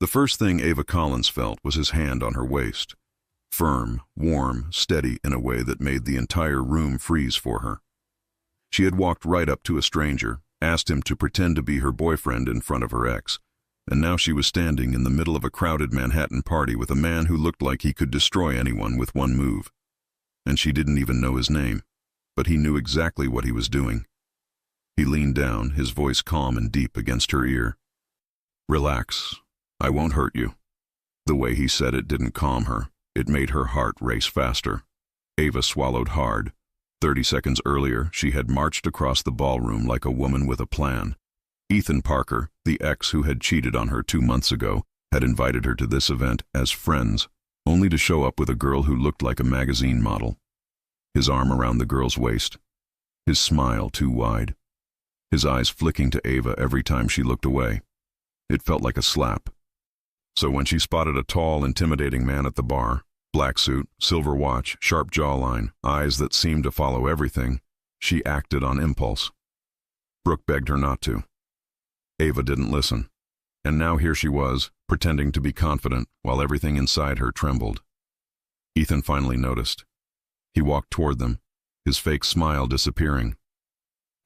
The first thing Ava Collins felt was his hand on her waist. Firm, warm, steady in a way that made the entire room freeze for her. She had walked right up to a stranger, asked him to pretend to be her boyfriend in front of her ex, and now she was standing in the middle of a crowded Manhattan party with a man who looked like he could destroy anyone with one move. And she didn't even know his name, but he knew exactly what he was doing. He leaned down, his voice calm and deep against her ear. "Relax. I won't hurt you." The way he said it didn't calm her. It made her heart race faster. Ava swallowed hard. 30 seconds earlier, she had marched across the ballroom like a woman with a plan. Ethan Parker, the ex who had cheated on her 2 months ago, had invited her to this event as friends, only to show up with a girl who looked like a magazine model. His arm around the girl's waist, his smile too wide, his eyes flicking to Ava every time she looked away. It felt like a slap. So when she spotted a tall, intimidating man at the bar, black suit, silver watch, sharp jawline, eyes that seemed to follow everything, she acted on impulse. Brooke begged her not to. Ava didn't listen, and now here she was, pretending to be confident while everything inside her trembled. Ethan finally noticed. He walked toward them, his fake smile disappearing.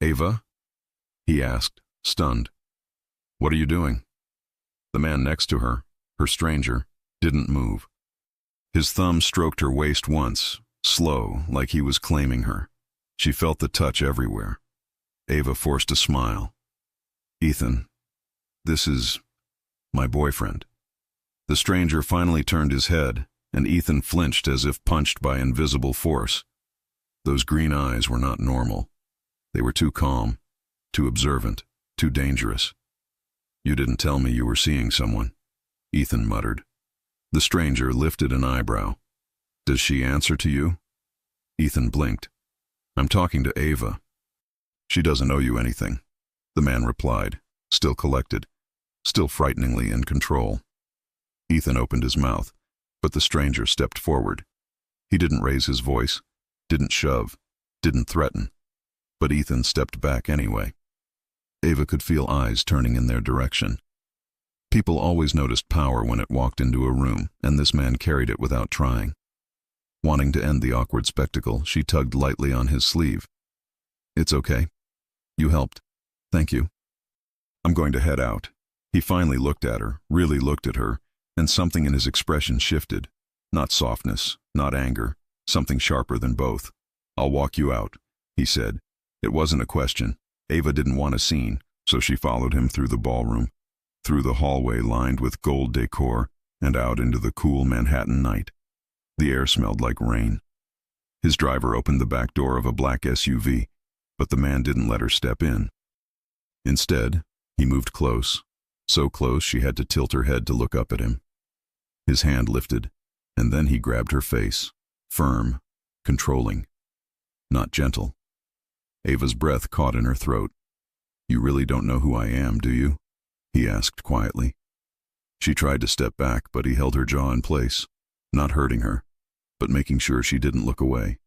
"Ava?" he asked, stunned. "What are you doing?" The man next to her, her stranger, didn't move. His thumb stroked her waist once, slow, like he was claiming her. She felt the touch everywhere. Ava forced a smile. "Ethan, this is my boyfriend." The stranger finally turned his head, and Ethan flinched as if punched by invisible force. Those green eyes were not normal. They were too calm, too observant, too dangerous. "You didn't tell me you were seeing someone," Ethan muttered. The stranger lifted an eyebrow. "Does she answer to you?" Ethan blinked. "I'm talking to Ava." "She doesn't owe you anything," the man replied, still collected, still frighteningly in control. Ethan opened his mouth, but the stranger stepped forward. He didn't raise his voice, didn't shove, didn't threaten, but Ethan stepped back anyway. Ava could feel eyes turning in their direction. People always noticed power when it walked into a room, and this man carried it without trying. Wanting to end the awkward spectacle, she tugged lightly on his sleeve. "It's okay. You helped. Thank you. I'm going to head out." He finally looked at her, really looked at her, and something in his expression shifted. Not softness, not anger, something sharper than both. "I'll walk you out," he said. It wasn't a question. Ava didn't want a scene, so she followed him through the ballroom, through the hallway lined with gold decor, and out into the cool Manhattan night. The air smelled like rain. His driver opened the back door of a black SUV, but the man didn't let her step in. Instead, he moved close, so close she had to tilt her head to look up at him. His hand lifted, and then he grabbed her face, firm, controlling, not gentle. Ava's breath caught in her throat. "You really don't know who I am, do you?" he asked quietly. She tried to step back, but he held her jaw in place, not hurting her, but making sure she didn't look away.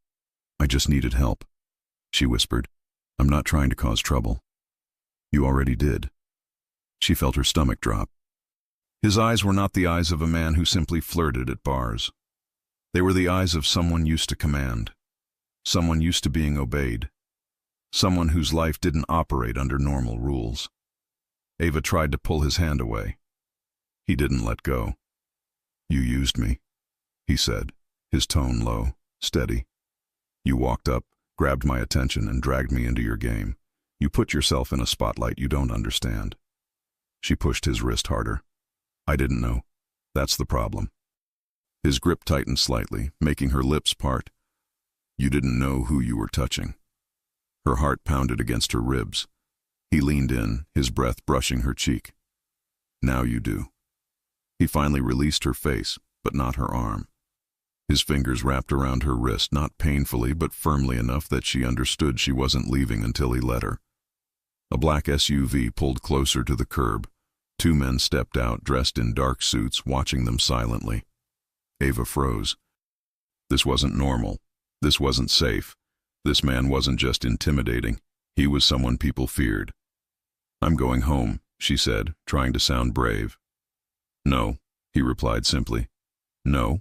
"I just needed help," she whispered. "I'm not trying to cause trouble." "You already did." She felt her stomach drop. His eyes were not the eyes of a man who simply flirted at bars. They were the eyes of someone used to command, someone used to being obeyed, someone whose life didn't operate under normal rules. Ava tried to pull his hand away. He didn't let go. "You used me," he said, his tone low, steady. "You walked up, grabbed my attention, and dragged me into your game. You put yourself in a spotlight you don't understand." She pushed his wrist harder. "I didn't know. That's the problem." His grip tightened slightly, making her lips part. "You didn't know who you were touching." Her heart pounded against her ribs. He leaned in, his breath brushing her cheek. "Now you do." He finally released her face, but not her arm. His fingers wrapped around her wrist, not painfully but firmly enough that she understood she wasn't leaving until he let her. A black SUV pulled closer to the curb. 2 men stepped out, dressed in dark suits, watching them silently. Ava froze. This wasn't normal. This wasn't safe. This man wasn't just intimidating. He was someone people feared. "I'm going home," she said, trying to sound brave. No, he replied simply. No?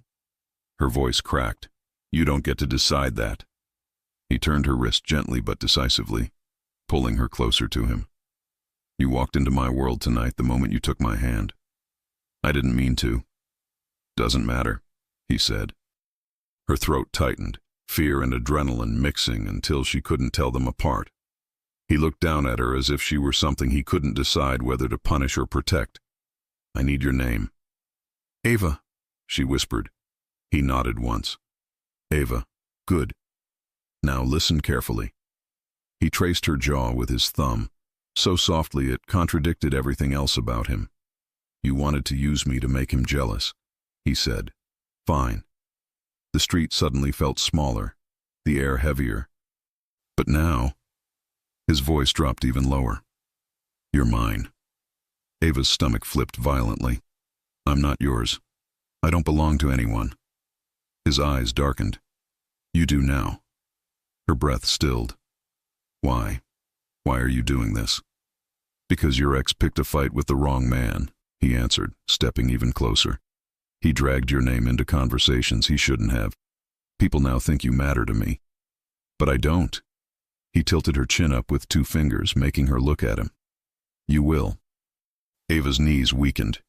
Her voice cracked. You don't get to decide that. He turned her wrist gently but decisively, pulling her closer to him. You walked into my world tonight the moment you took my hand. I didn't mean to. Doesn't matter, he said. Her throat tightened, fear and adrenaline mixing until she couldn't tell them apart. He looked down at her as if she were something he couldn't decide whether to punish or protect. I need your name. Ava, she whispered. He nodded once. Ava, good. Now listen carefully. He traced her jaw with his thumb, so softly it contradicted everything else about him. You wanted to use me to make him jealous, he said. Fine. The street suddenly felt smaller, the air heavier. But now, his voice dropped even lower. You're mine. Ava's stomach flipped violently. I'm not yours. I don't belong to anyone. His eyes darkened. You do now. Her breath stilled. Why? Why are you doing this? Because your ex picked a fight with the wrong man, he answered, stepping even closer. He dragged your name into conversations he shouldn't have. People now think you matter to me. But I don't. He tilted her chin up with 2 fingers, making her look at him. You will. Ava's knees weakened.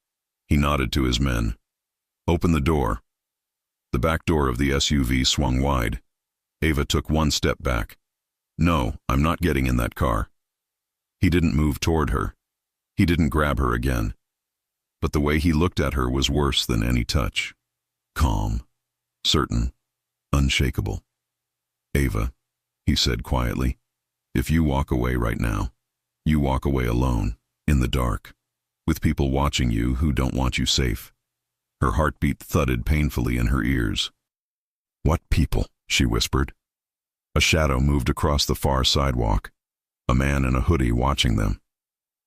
He nodded to his men. Open the door. The back door of the SUV swung wide. Ava took 1 step back. No, I'm not getting in that car. He didn't move toward her. He didn't grab her again. But the way he looked at her was worse than any touch. Calm, certain, unshakable. Ava, he said quietly, if you walk away right now, you walk away alone, in the dark, with people watching you who don't want you safe. Her heartbeat thudded painfully in her ears. What people? She whispered. A shadow moved across the far sidewalk, a man in a hoodie watching them.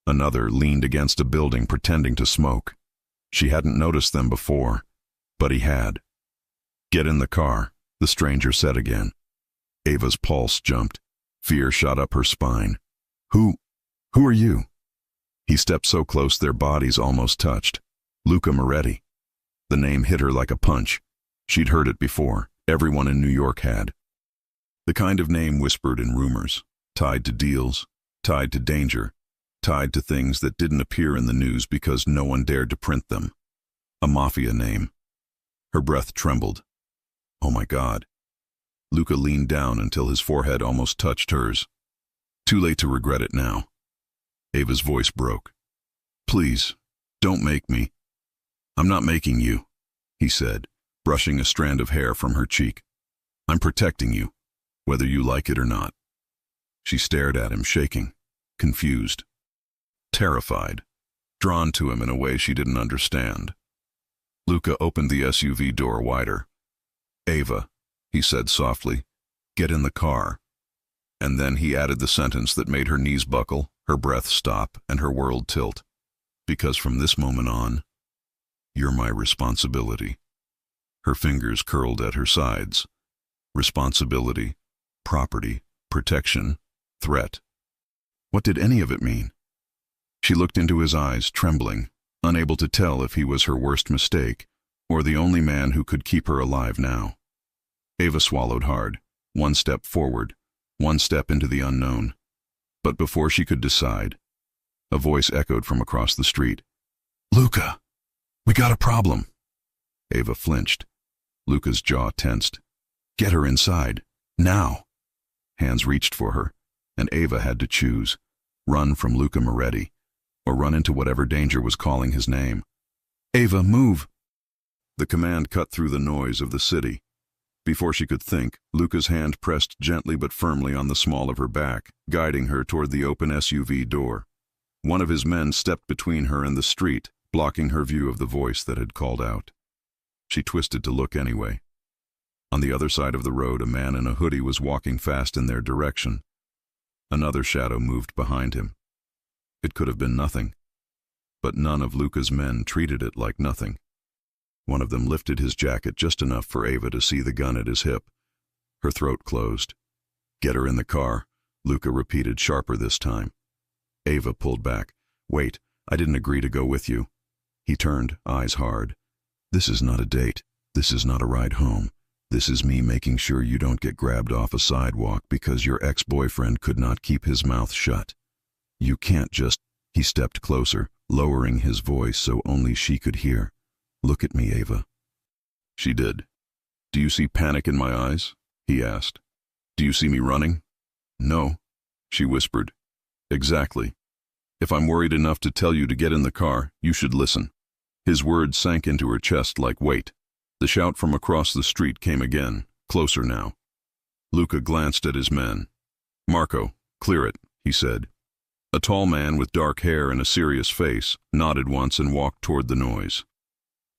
Another leaned against a building pretending to smoke. She hadn't noticed them before, but he had. Get in the car, the stranger said again. Ava's pulse jumped. Fear shot up her spine. Who are you? He stepped so close their bodies almost touched. Luca Moretti. The name hit her like a punch. She'd heard it before. Everyone in New York had. The kind of name whispered in rumors, tied to deals, tied to danger, tied to things that didn't appear in the news because no one dared to print them. A Mafia name. Her breath trembled. Oh my God. Luca leaned down until his forehead almost touched hers. Too late to regret it now. Ava's voice broke. Please, don't make me. I'm not making you, he said, brushing a strand of hair from her cheek. I'm protecting you, whether you like it or not. She stared at him, shaking, confused, terrified, drawn to him in a way she didn't understand. Luca opened the SUV door wider. Ava, he said softly, get in the car. And then he added the sentence that made her knees buckle, her breath stop, and her world tilt. Because from this moment on, you're my responsibility. Her fingers curled at her sides. Responsibility, property, protection, threat. What did any of it mean? She looked into his eyes, trembling, unable to tell if he was her worst mistake or the only man who could keep her alive now. Ava swallowed hard, 1 step forward, 1 step into the unknown. But before she could decide, a voice echoed from across the street. Luca, we got a problem. Ava flinched. Luca's jaw tensed. Get her inside, now. Hands reached for her, and Ava had to choose. Run from Luca Moretti, or run into whatever danger was calling his name. Ava, move! The command cut through the noise of the city. Before she could think, Luca's hand pressed gently but firmly on the small of her back, guiding her toward the open SUV door. One of his men stepped between her and the street, blocking her view of the voice that had called out. She twisted to look anyway. On the other side of the road, a man in a hoodie was walking fast in their direction. Another shadow moved behind him. It could have been nothing, but none of Luca's men treated it like nothing. One of them lifted his jacket just enough for Ava to see the gun at his hip. Her throat closed. Get her in the car, Luca repeated, sharper this time. Ava pulled back. Wait, I didn't agree to go with you. He turned, eyes hard. This is not a date. This is not a ride home. This is me making sure you don't get grabbed off a sidewalk because your ex-boyfriend could not keep his mouth shut. You can't just... He stepped closer, lowering his voice so only she could hear. Look at me, Ava. She did. Do you see panic in my eyes? He asked. Do you see me running? No, she whispered. Exactly. If I'm worried enough to tell you to get in the car, you should listen. His words sank into her chest like weight. The shout from across the street came again, closer now. Luca glanced at his men. Marco, clear it, he said. A tall man with dark hair and a serious face nodded once and walked toward the noise.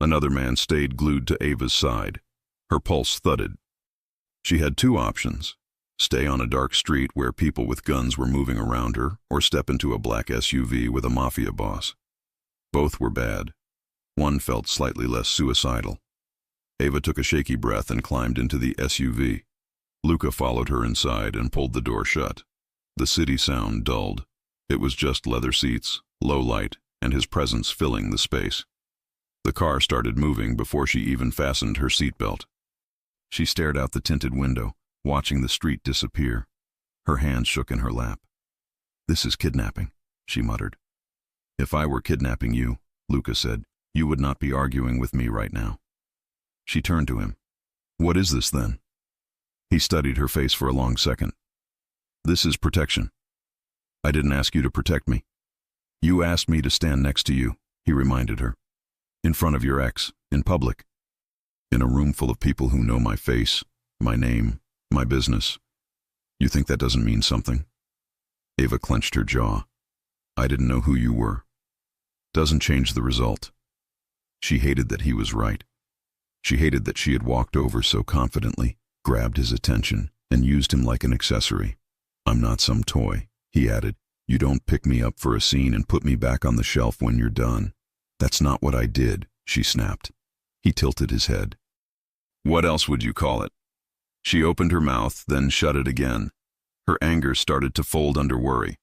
Another man stayed glued to Ava's side. Her pulse thudded. She had two options: stay on a dark street where people with guns were moving around her, or step into a black SUV with a mafia boss. Both were bad. One felt slightly less suicidal. Ava took a shaky breath and climbed into the SUV. Luca followed her inside and pulled the door shut. The city sound dulled. It was just leather seats, low light, and his presence filling the space. The car started moving before she even fastened her seatbelt. She stared out the tinted window, watching the street disappear. Her hands shook in her lap. This is kidnapping, she muttered. If I were kidnapping you, Luca said, you would not be arguing with me right now. She turned to him. What is this then? He studied her face for a long second. This is protection. I didn't ask you to protect me. You asked me to stand next to you, he reminded her. In front of your ex, in public. In a room full of people who know my face, my name, my business. You think that doesn't mean something? Ava clenched her jaw. I didn't know who you were. Doesn't change the result. She hated that he was right. She hated that she had walked over so confidently, grabbed his attention, and used him like an accessory. I'm not some toy, he added. You don't pick me up for a scene and put me back on the shelf when you're done. That's not what I did, she snapped. He tilted his head. What else would you call it? She opened her mouth, then shut it again. Her anger started to fold under worry.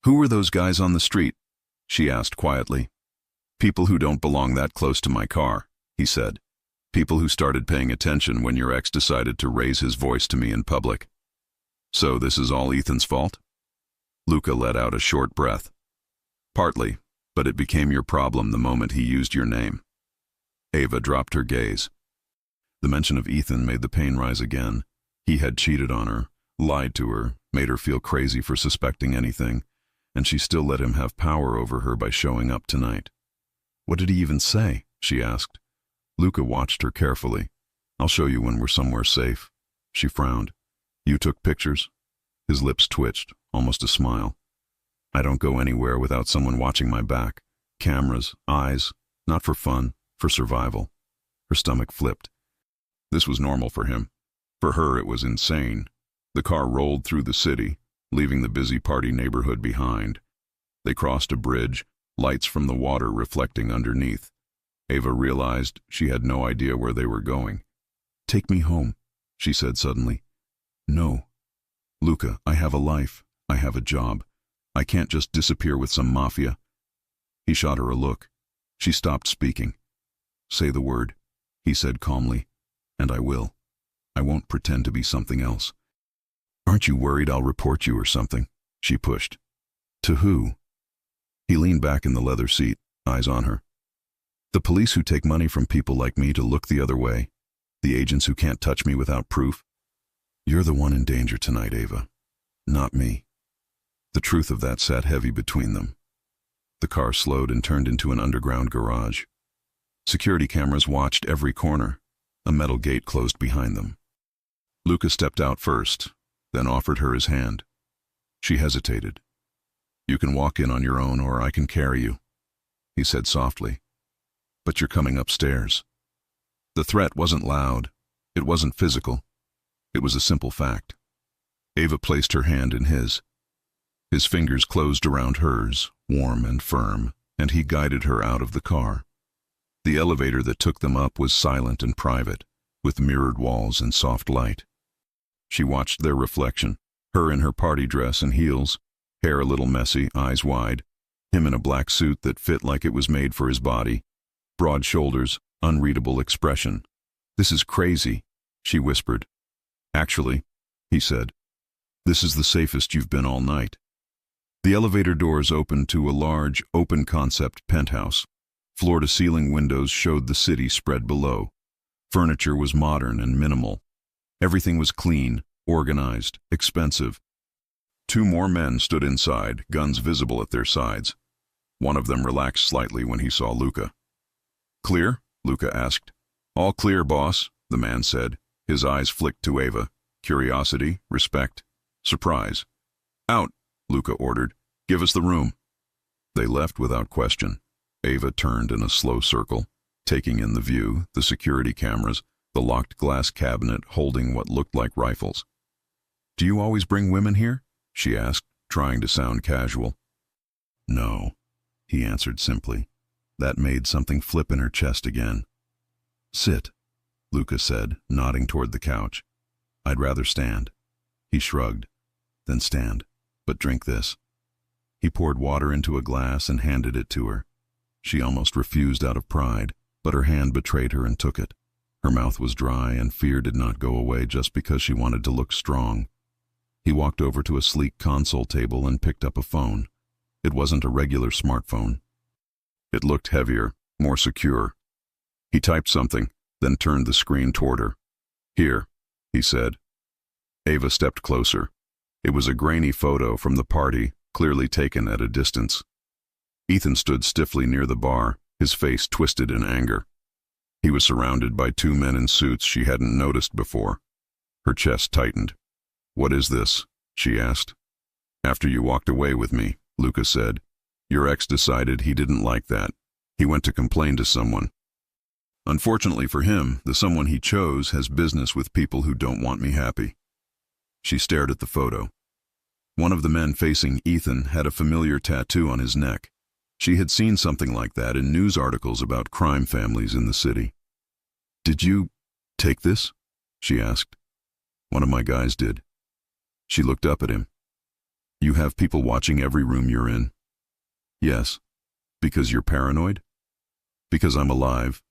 Who were those guys on the street? She asked quietly. People who don't belong that close to my car, he said. People who started paying attention when your ex decided to raise his voice to me in public. So this is all Ethan's fault? Luca let out a short breath. Partly, but it became your problem the moment he used your name. Ava dropped her gaze. The mention of Ethan made the pain rise again. He had cheated on her, lied to her, made her feel crazy for suspecting anything, and she still let him have power over her by showing up tonight. What did he even say? She asked. Luca watched her carefully. I'll show you when we're somewhere safe. She frowned. You took pictures? His lips twitched, almost a smile. I don't go anywhere without someone watching my back. Cameras, eyes, not for fun, for survival. Her stomach flipped. This was normal for him. For her, it was insane. The car rolled through the city, leaving the busy party neighborhood behind. They crossed a bridge, lights from the water reflecting underneath. Ava realized she had no idea where they were going. Take me home, she said suddenly. No. Luca, I have a life. I have a job. I can't just disappear with some mafia. He shot her a look. She stopped speaking. Say the word, he said calmly, and I will. I won't pretend to be something else. Aren't you worried I'll report you or something? She pushed. To who? He leaned back in the leather seat, eyes on her. The police who take money from people like me to look the other way. The agents who can't touch me without proof. You're the one in danger tonight, Ava. Not me. The truth of that sat heavy between them. The car slowed and turned into an underground garage. Security cameras watched every corner. A metal gate closed behind them. Luca stepped out first, then offered her his hand. She hesitated. You can walk in on your own or I can carry you, he said softly. But you're coming upstairs. The threat wasn't loud. It wasn't physical. It was a simple fact. Ava placed her hand in his. His fingers closed around hers, warm and firm, and he guided her out of the car. The elevator that took them up was silent and private, with mirrored walls and soft light. She watched their reflection, her in her party dress and heels, hair a little messy, eyes wide, him in a black suit that fit like it was made for his body, broad shoulders, unreadable expression. "This is crazy," she whispered. "Actually," he said, "this is the safest you've been all night." The elevator doors opened to a large, open-concept penthouse. Floor-to-ceiling windows showed the city spread below. Furniture was modern and minimal. Everything was clean, organized, expensive. Two more men stood inside, guns visible at their sides. One of them relaxed slightly when he saw Luca. "Clear?" Luca asked. "All clear, boss," the man said. His eyes flicked to Ava. Curiosity, respect, surprise. "Out," Luca ordered. "Give us the room." They left without question. Ava turned in a slow circle, taking in the view, the security cameras, the locked glass cabinet holding what looked like rifles. "Do you always bring women here?" she asked, trying to sound casual. "No," he answered simply. That made something flip in her chest again. "Sit," Luca said, nodding toward the couch. "I'd rather stand." He shrugged. "Then stand, but drink this." He poured water into a glass and handed it to her. She almost refused out of pride, but her hand betrayed her and took it. Her mouth was dry and fear did not go away just because she wanted to look strong. He walked over to a sleek console table and picked up a phone. It wasn't a regular smartphone. It looked heavier, more secure. He typed something, then turned the screen toward her. "Here," he said. Ava stepped closer. It was a grainy photo from the party, clearly taken at a distance. Ethan stood stiffly near the bar, his face twisted in anger. He was surrounded by two men in suits she hadn't noticed before. Her chest tightened. "What is this?" she asked. "After you walked away with me," Luca said. "Your ex decided he didn't like that. He went to complain to someone. Unfortunately for him, the someone he chose has business with people who don't want me happy." She stared at the photo. One of the men facing Ethan had a familiar tattoo on his neck. She had seen something like that in news articles about crime families in the city. "Did you take this?" she asked. "One of my guys did." She looked up at him. "You have people watching every room you're in?" "Yes." "Because you're paranoid?" "Because I'm alive,"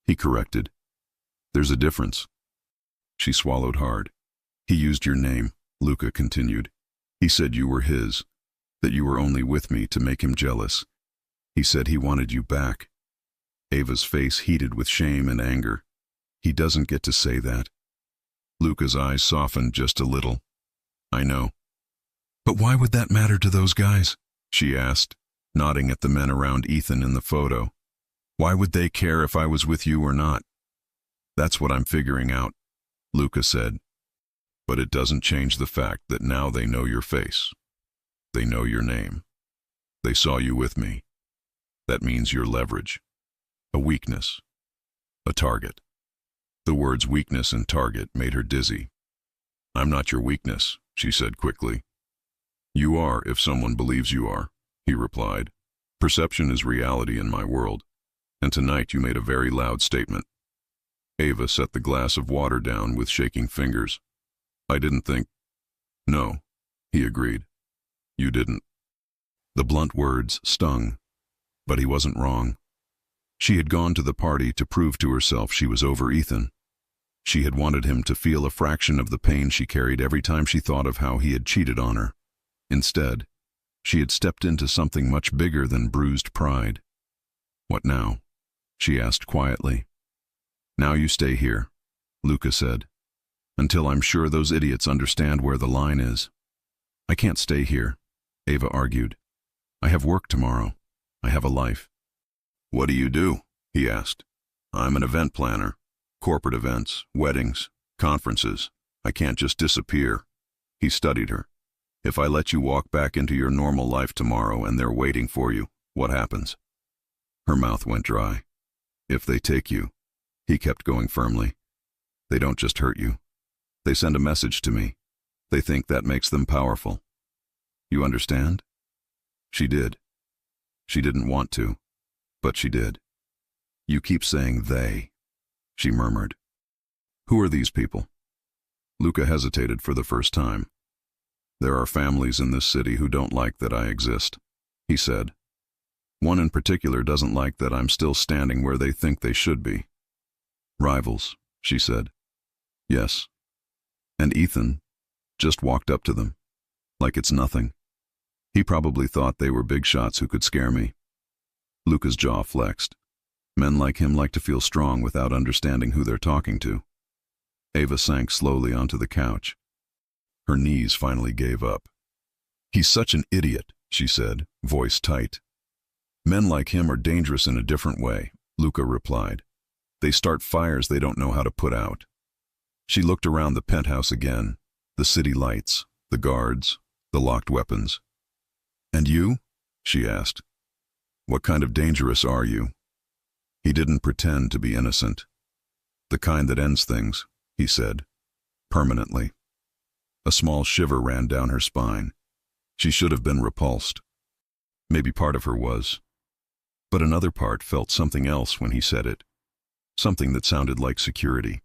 he corrected. "There's a difference." She swallowed hard. "He used your name," Luca continued. "He said you were his, that you were only with me to make him jealous. He said he wanted you back." Ava's face heated with shame and anger. "He doesn't get to say that." Luca's eyes softened just a little. "I know." "But why would that matter to those guys?" she asked, nodding at the men around Ethan in the photo. "Why would they care if I was with you or not?" "That's what I'm figuring out," Luca said. "But it doesn't change the fact that now they know your face. They know your name. They saw you with me. That means you're leverage. A weakness. A target." The words weakness and target made her dizzy. "I'm not your weakness," she said quickly. "You are if someone believes you are," he replied. "Perception is reality in my world, and tonight you made a very loud statement." Ava set the glass of water down with shaking fingers. "I didn't think—" "No," he agreed. "You didn't." The blunt words stung, but he wasn't wrong. She had gone to the party to prove to herself she was over Ethan. She had wanted him to feel a fraction of the pain she carried every time she thought of how he had cheated on her. Instead, she had stepped into something much bigger than bruised pride. "What now?" she asked quietly. "Now you stay here," Luca said, "until I'm sure those idiots understand where the line is." "I can't stay here," Ava argued. "I have work tomorrow. I have a life." "What do you do?" he asked. "I'm an event planner. Corporate events, weddings, conferences. I can't just disappear." He studied her. "If I let you walk back into your normal life tomorrow and they're waiting for you, what happens?" Her mouth went dry. "If they take you," he kept going firmly, "they don't just hurt you. They send a message to me. They think that makes them powerful. You understand?" She did. She didn't want to, but she did. "You keep saying they," she murmured. "Who are these people?" Luca hesitated for the first time. "There are families in this city who don't like that I exist," he said. One in particular doesn't like that I'm still standing where they think they should be. Rivals, she said. Yes. And Ethan just walked up to them, like it's nothing. He probably thought they were big shots who could scare me. Luca's jaw flexed. Men like him like to feel strong without understanding who they're talking to. Ava sank slowly onto the couch. Her knees finally gave up. He's such an idiot, she said, voice tight. Men like him are dangerous in a different way, Luca replied. They start fires they don't know how to put out. She looked around the penthouse again, the city lights, the guards, the locked weapons. And you? She asked. What kind of dangerous are you? He didn't pretend to be innocent. The kind that ends things, he said, permanently. A small shiver ran down her spine. She should have been repulsed. Maybe part of her was. But another part felt something else when he said it. Something that sounded like security.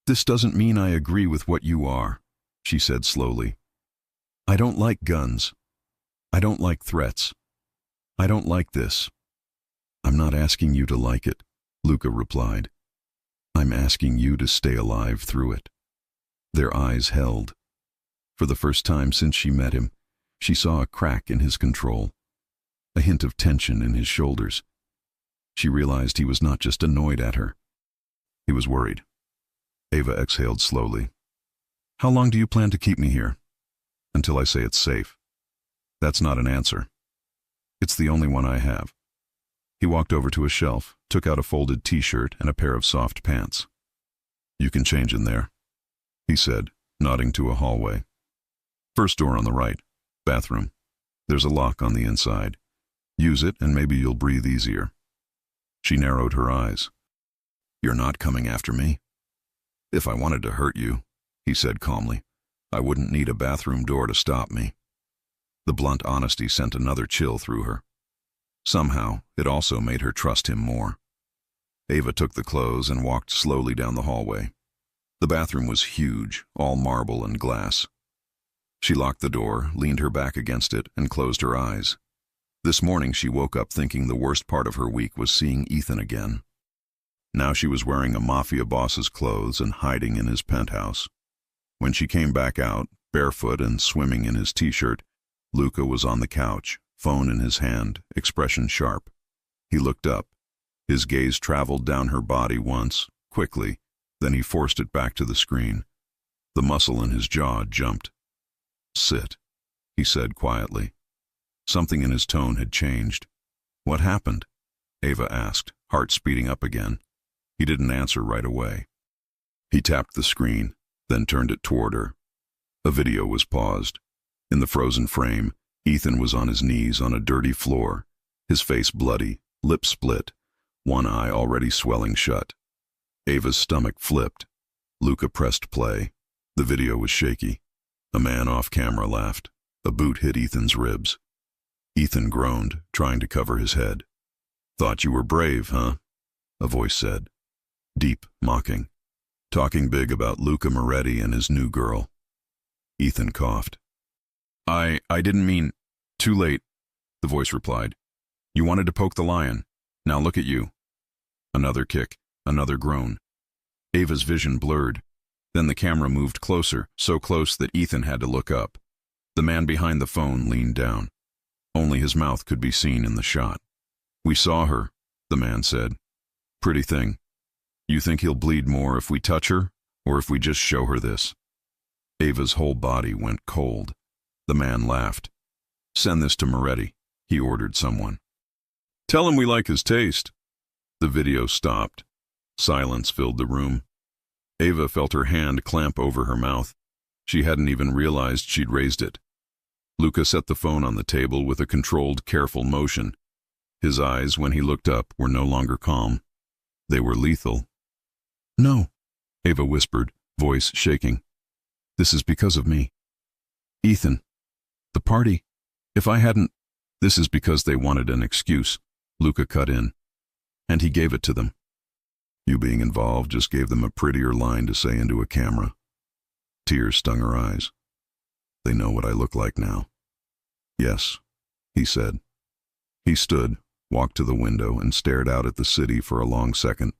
This doesn't mean I agree with what you are, she said slowly. I don't like guns. I don't like threats. I don't like this. I'm not asking you to like it, Luca replied. I'm asking you to stay alive through it. Their eyes held. For the first time since she met him, she saw a crack in his control, a hint of tension in his shoulders. She realized he was not just annoyed at her. He was worried. Ava exhaled slowly. How long do you plan to keep me here? Until I say it's safe. That's not an answer. It's the only one I have. He walked over to a shelf, took out a folded t-shirt and a pair of soft pants. You can change in there, he said, nodding to a hallway. First door on the right, bathroom. There's a lock on the inside. Use it and maybe you'll breathe easier. She narrowed her eyes. You're not coming after me? If I wanted to hurt you, he said calmly, I wouldn't need a bathroom door to stop me. The blunt honesty sent another chill through her. Somehow, it also made her trust him more. Ava took the clothes and walked slowly down the hallway. The bathroom was huge, all marble and glass. She locked the door, leaned her back against it, and closed her eyes. This morning she woke up thinking the worst part of her week was seeing Ethan again. Now she was wearing a Mafia boss's clothes and hiding in his penthouse. When she came back out, barefoot and swimming in his t-shirt, Luca was on the couch, phone in his hand, expression sharp. He looked up. His gaze traveled down her body once, quickly, then he forced it back to the screen. The muscle in his jaw jumped. Sit, he said quietly. Something in his tone had changed. What happened? Ava asked, heart speeding up again. He didn't answer right away. He tapped the screen, then turned it toward her. A video was paused. In the frozen frame, Ethan was on his knees on a dirty floor, his face bloody, lips split, one eye already swelling shut. Ava's stomach flipped. Luca pressed play. The video was shaky. A man off camera laughed. A boot hit Ethan's ribs. Ethan groaned, trying to cover his head. Thought you were brave, huh? A voice said. Deep, mocking. Talking big about Luca Moretti and his new girl. Ethan coughed. I didn't mean... Too late, the voice replied. You wanted to poke the lion. Now look at you. Another kick, another groan. Ava's vision blurred. Then the camera moved closer, so close that Ethan had to look up. The man behind the phone leaned down. Only his mouth could be seen in the shot. We saw her, the man said. Pretty thing. You think he'll bleed more if we touch her, or if we just show her this? Ava's whole body went cold. The man laughed. Send this to Moretti, he ordered someone. Tell him we like his taste. The video stopped. Silence filled the room. Ava felt her hand clamp over her mouth. She hadn't even realized she'd raised it. Luca set the phone on the table with a controlled, careful motion. His eyes, when he looked up, were no longer calm. They were lethal. No, Ava whispered, voice shaking. This is because of me. Ethan, the party, if I hadn't... This is because they wanted an excuse, Luca cut in. And he gave it to them. You being involved just gave them a prettier line to say into a camera. Tears stung her eyes. They know what I look like now. Yes, he said. He stood, walked to the window and stared out at the city for a long second,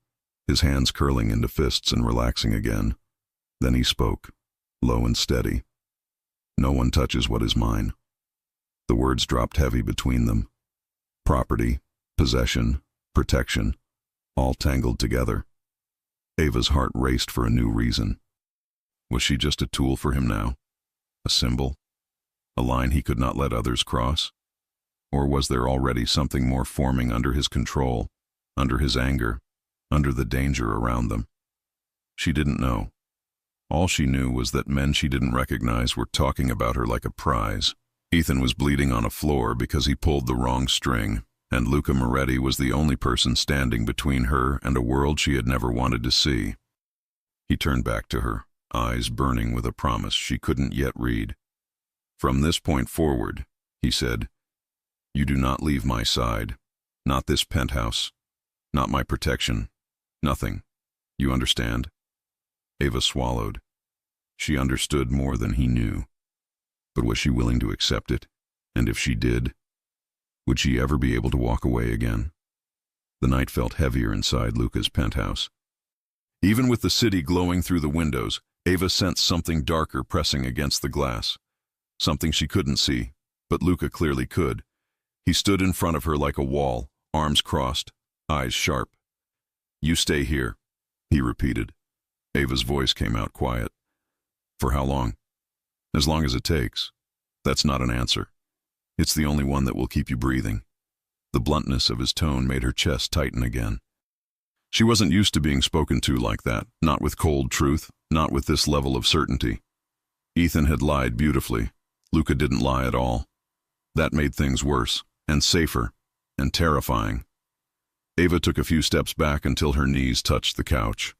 his hands curling into fists and relaxing again. Then he spoke, low and steady. "No one touches what is mine." The words dropped heavy between them. Property, possession, protection, all tangled together. Ava's heart raced for a new reason. Was she just a tool for him now? A symbol? A line he could not let others cross? Or was there already something more forming under his control, under his anger, under the danger around them? She didn't know. All she knew was that men she didn't recognize were talking about her like a prize. Ethan was bleeding on a floor because he pulled the wrong string, and Luca Moretti was the only person standing between her and a world she had never wanted to see. He turned back to her, eyes burning with a promise she couldn't yet read. "From this point forward," he said, "you do not leave my side. Not this penthouse. Not my protection. Nothing. You understand?" Ava swallowed. She understood more than he knew. But was she willing to accept it? And if she did, would she ever be able to walk away again? The night felt heavier inside Luca's penthouse. Even with the city glowing through the windows, Ava sensed something darker pressing against the glass. Something she couldn't see, but Luca clearly could. He stood in front of her like a wall, arms crossed, eyes sharp. "You stay here," he repeated. Ava's voice came out quiet. "For how long?" "As long as it takes." That's not an answer. It's the only one that will keep you breathing. The bluntness of his tone made her chest tighten again. She wasn't used to being spoken to like that, not with cold truth, not with this level of certainty. Ethan had lied beautifully. Luca didn't lie at all. That made things worse, and safer, and terrifying. Ava took a few steps back until her knees touched the couch.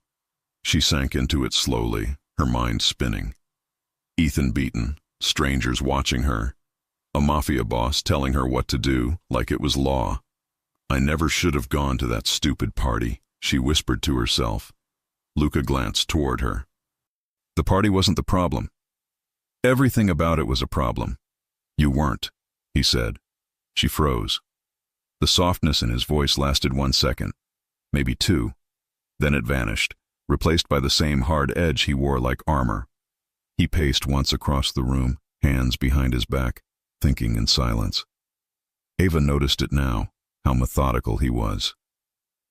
She sank into it slowly, her mind spinning. Ethan beaten, strangers watching her. A mafia boss telling her what to do, like it was law. "I never should have gone to that stupid party," she whispered to herself. Luca glanced toward her. The party wasn't the problem. Everything about it was a problem. "You weren't," he said. She froze. The softness in his voice lasted 1 second, maybe 2. Then it vanished, replaced by the same hard edge he wore like armor. He paced once across the room, hands behind his back, thinking in silence. Ava noticed it now, how methodical he was.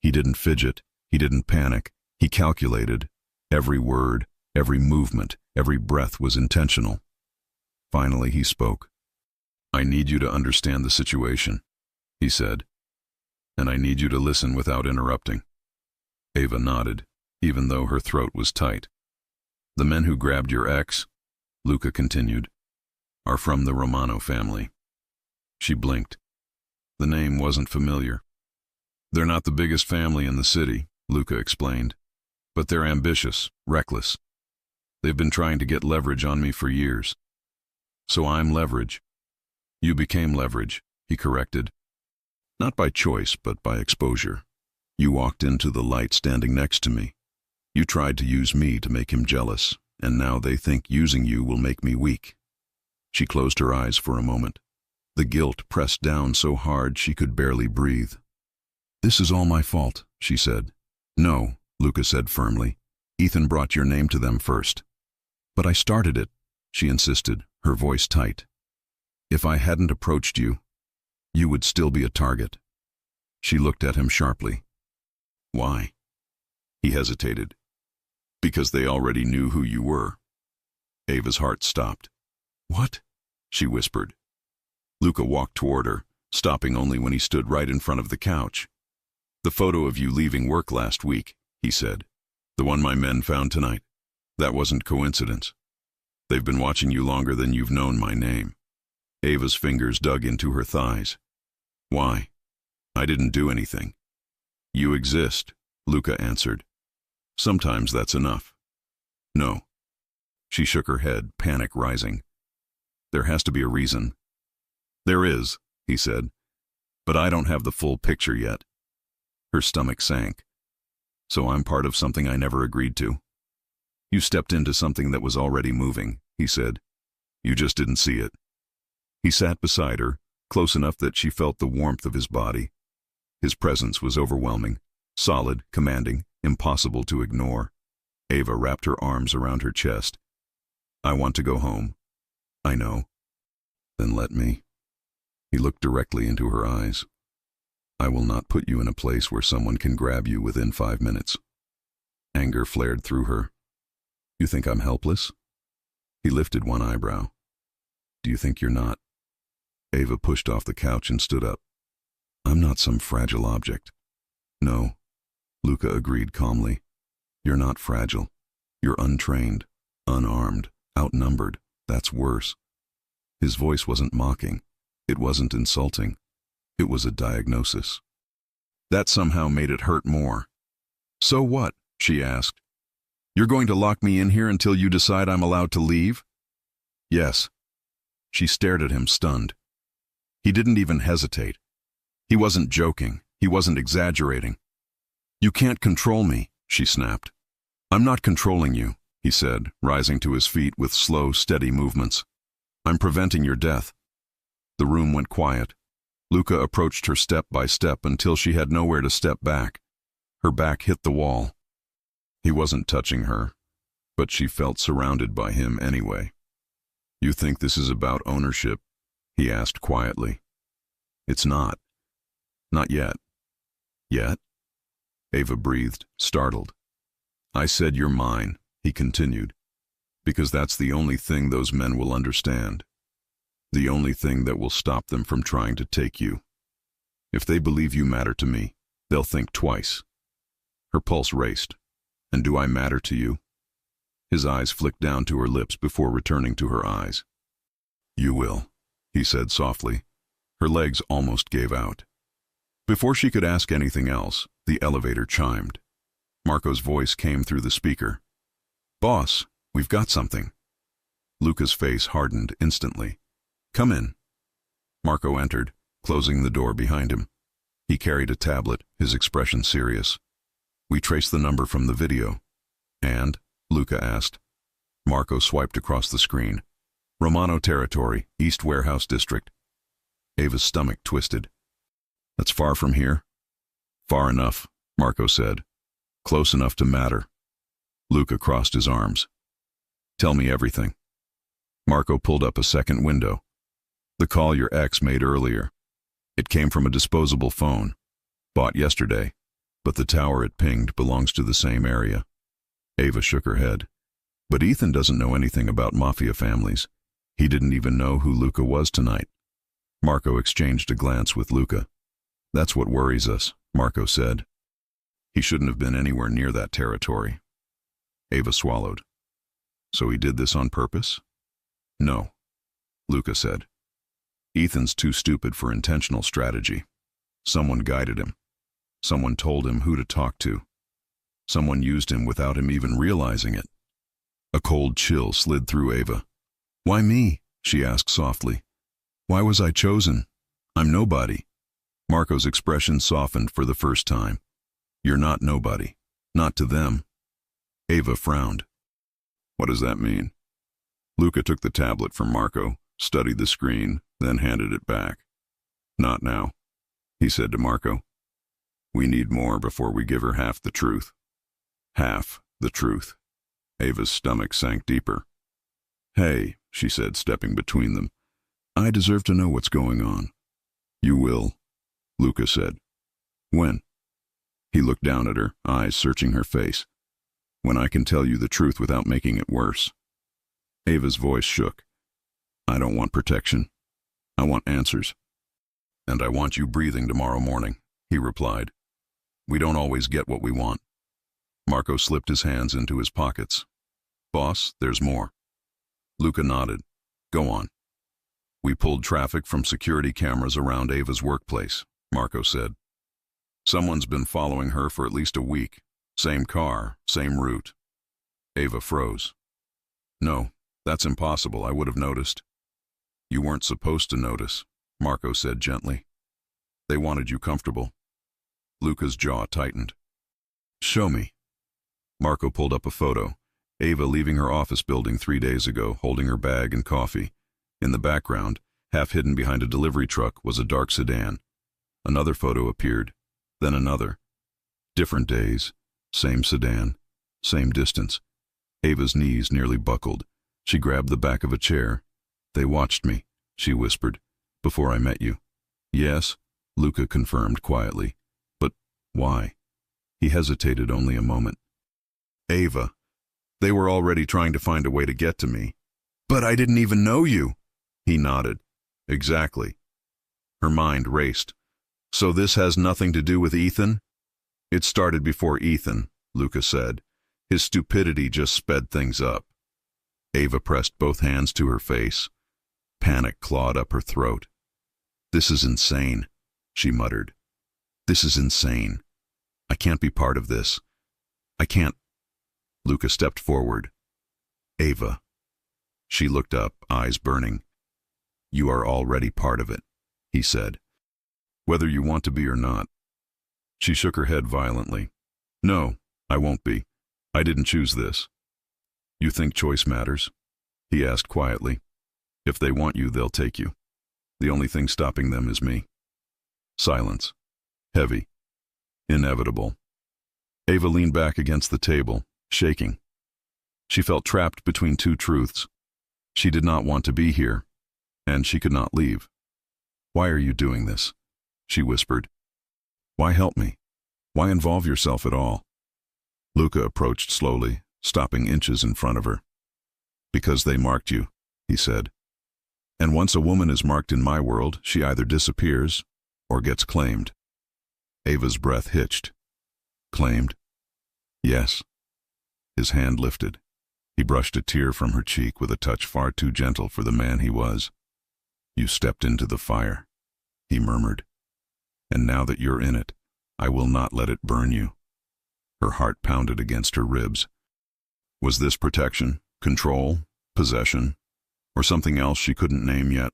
He didn't fidget, he didn't panic, he calculated. Every word, every movement, every breath was intentional. Finally he spoke. "I need you to understand the situation," he said. "And I need you to listen without interrupting." Ava nodded, even though her throat was tight. "The men who grabbed your ex," Luca continued, "are from the Romano family." She blinked. The name wasn't familiar. "They're not the biggest family in the city," Luca explained, "but they're ambitious, reckless. They've been trying to get leverage on me for years. So I'm leverage." "You became leverage," he corrected. "Not by choice, but by exposure. You walked into the light standing next to me. You tried to use me to make him jealous, and now they think using you will make me weak." She closed her eyes for a moment. The guilt pressed down so hard she could barely breathe. "This is all my fault," she said. "No," Luca said firmly. "Ethan brought your name to them first." "But I started it," she insisted, her voice tight. "If I hadn't approached you, you would still be a target." She looked at him sharply. "Why?" He hesitated. "Because they already knew who you were." Ava's heart stopped. "What?" she whispered. Luca walked toward her, stopping only when he stood right in front of the couch. "The photo of you leaving work last week," he said. "The one my men found tonight. That wasn't coincidence. They've been watching you longer than you've known my name." Ava's fingers dug into her thighs. "Why? I didn't do anything." "You exist," Luca answered. "Sometimes that's enough." "No." She shook her head, panic rising. "There has to be a reason." "There is," he said, "but I don't have the full picture yet." Her stomach sank. "So I'm part of something I never agreed to." "You stepped into something that was already moving," he said. "You just didn't see it." He sat beside her, close enough that she felt the warmth of his body. His presence was overwhelming, solid, commanding, impossible to ignore. Ava wrapped her arms around her chest. I want to go home. I know. Then let me. He looked directly into her eyes. I will not put you in a place where someone can grab you within 5 minutes. Anger flared through her. You think I'm helpless? He lifted one eyebrow. Do you think you're not? Ava pushed off the couch and stood up. I'm not some fragile object. No, Luca agreed calmly. You're not fragile. You're untrained, unarmed, outnumbered. That's worse. His voice wasn't mocking. It wasn't insulting. It was a diagnosis. That somehow made it hurt more. So what? She asked. You're going to lock me in here until you decide I'm allowed to leave? Yes. She stared at him, stunned. He didn't even hesitate. He wasn't joking. He wasn't exaggerating. You can't control me, she snapped. I'm not controlling you, he said, rising to his feet with slow, steady movements. I'm preventing your death. The room went quiet. Luca approached her step by step until she had nowhere to step back. Her back hit the wall. He wasn't touching her, but she felt surrounded by him anyway. You think this is about ownership? He asked quietly. It's not. Not yet. Yet? Ava breathed, startled. I said you're mine, he continued, because that's the only thing those men will understand. The only thing that will stop them from trying to take you. If they believe you matter to me, they'll think twice. Her pulse raced. And do I matter to you? His eyes flicked down to her lips before returning to her eyes. You will, he said softly. Her legs almost gave out. Before she could ask anything else, the elevator chimed. Marco's voice came through the speaker. Boss, we've got something. Luca's face hardened instantly. Come in. Marco entered, closing the door behind him. He carried a tablet, his expression serious. We traced the number from the video. And? Luca asked. Marco swiped across the screen. Romano territory, East Warehouse District. Ava's stomach twisted. That's far from here? Far enough, Marco said. Close enough to matter. Luca crossed his arms. Tell me everything. Marco pulled up a second window. The call your ex made earlier. It came from a disposable phone. Bought yesterday, but the tower it pinged belongs to the same area. Ava shook her head. But Ethan doesn't know anything about Mafia families. He didn't even know who Luca was tonight. Marco exchanged a glance with Luca. That's what worries us, Marco said. He shouldn't have been anywhere near that territory. Ava swallowed. So he did this on purpose? No, Luca said. Ethan's too stupid for intentional strategy. Someone guided him. Someone told him who to talk to. Someone used him without him even realizing it. A cold chill slid through Ava. Why me? She asked softly. Why was I chosen? I'm nobody. Marco's expression softened for the first time. You're not nobody. Not to them. Ava frowned. What does that mean? Luca took the tablet from Marco, studied the screen, then handed it back. Not now, he said to Marco. We need more before we give her half the truth. Half the truth. Ava's stomach sank deeper. Hey, she said, stepping between them. I deserve to know what's going on. You will, Luca said. When? He looked down at her, eyes searching her face. When I can tell you the truth without making it worse. Ava's voice shook. I don't want protection. I want answers. And I want you breathing tomorrow morning, he replied. We don't always get what we want. Marco slipped his hands into his pockets. Boss, there's more. Luca nodded. Go on. We pulled traffic from security cameras around Ava's workplace, Marco said. Someone's been following her for at least a week. Same car, same route. Ava froze. No, that's impossible. I would have noticed. You weren't supposed to notice, Marco said gently. They wanted you comfortable. Luca's jaw tightened. Show me. Marco pulled up a photo. Ava leaving her office building 3 days ago, holding her bag and coffee. In the background, half hidden behind a delivery truck, was a dark sedan. Another photo appeared. then another. Different days, same sedan, same distance. Ava's knees nearly buckled. She grabbed the back of a chair. "They watched me," she whispered, "before I met you." "Yes," Luca confirmed quietly. "But why?" He hesitated only a moment. "Ava, they were already trying to find a way to get to me." "But I didn't even know you." He nodded. "Exactly." Her mind raced. "So this has nothing to do with Ethan?" "It started before Ethan," Luca said. "His stupidity just sped things up." Ava pressed both hands to her face. Panic clawed up her throat. "This is insane," she muttered. "This is insane. I can't be part of this. I can't." Luca stepped forward. "Ava." She looked up, eyes burning. "You are already part of it," he said. "Whether you want to be or not." She shook her head violently. "No, I won't be. I didn't choose this." "You think choice matters?" he asked quietly. "If they want you, they'll take you. The only thing stopping them is me." Silence. Heavy. Inevitable. Ava leaned back against the table, shaking. She felt trapped between two truths. She did not want to be here, and she could not leave. "Why are you doing this?" she whispered. "Why help me? Why involve yourself at all?" Luca approached slowly, stopping inches in front of her. "Because they marked you," he said. "And once a woman is marked in my world, she either disappears or gets claimed." Ava's breath hitched. "Claimed?" "Yes." His hand lifted. He brushed a tear from her cheek with a touch far too gentle for the man he was. "You stepped into the fire," he murmured. "And now that you're in it, I will not let it burn you." Her heart pounded against her ribs. Was this protection, control, possession, or something else she couldn't name yet?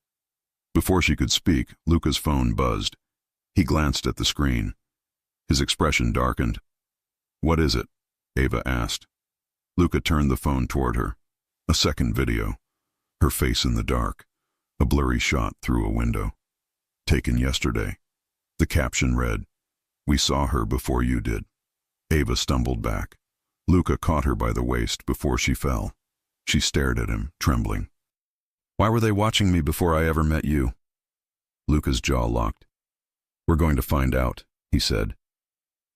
Before she could speak, Luca's phone buzzed. He glanced at the screen. His expression darkened. "What is it?" Ava asked. Luca turned the phone toward her. A second video. Her face in the dark. A blurry shot through a window. "Taken yesterday." The caption read, "We saw her before you did." Ava stumbled back. Luca caught her by the waist before she fell. She stared at him, trembling. "Why were they watching me before I ever met you?" Luca's jaw locked. "We're going to find out," he said.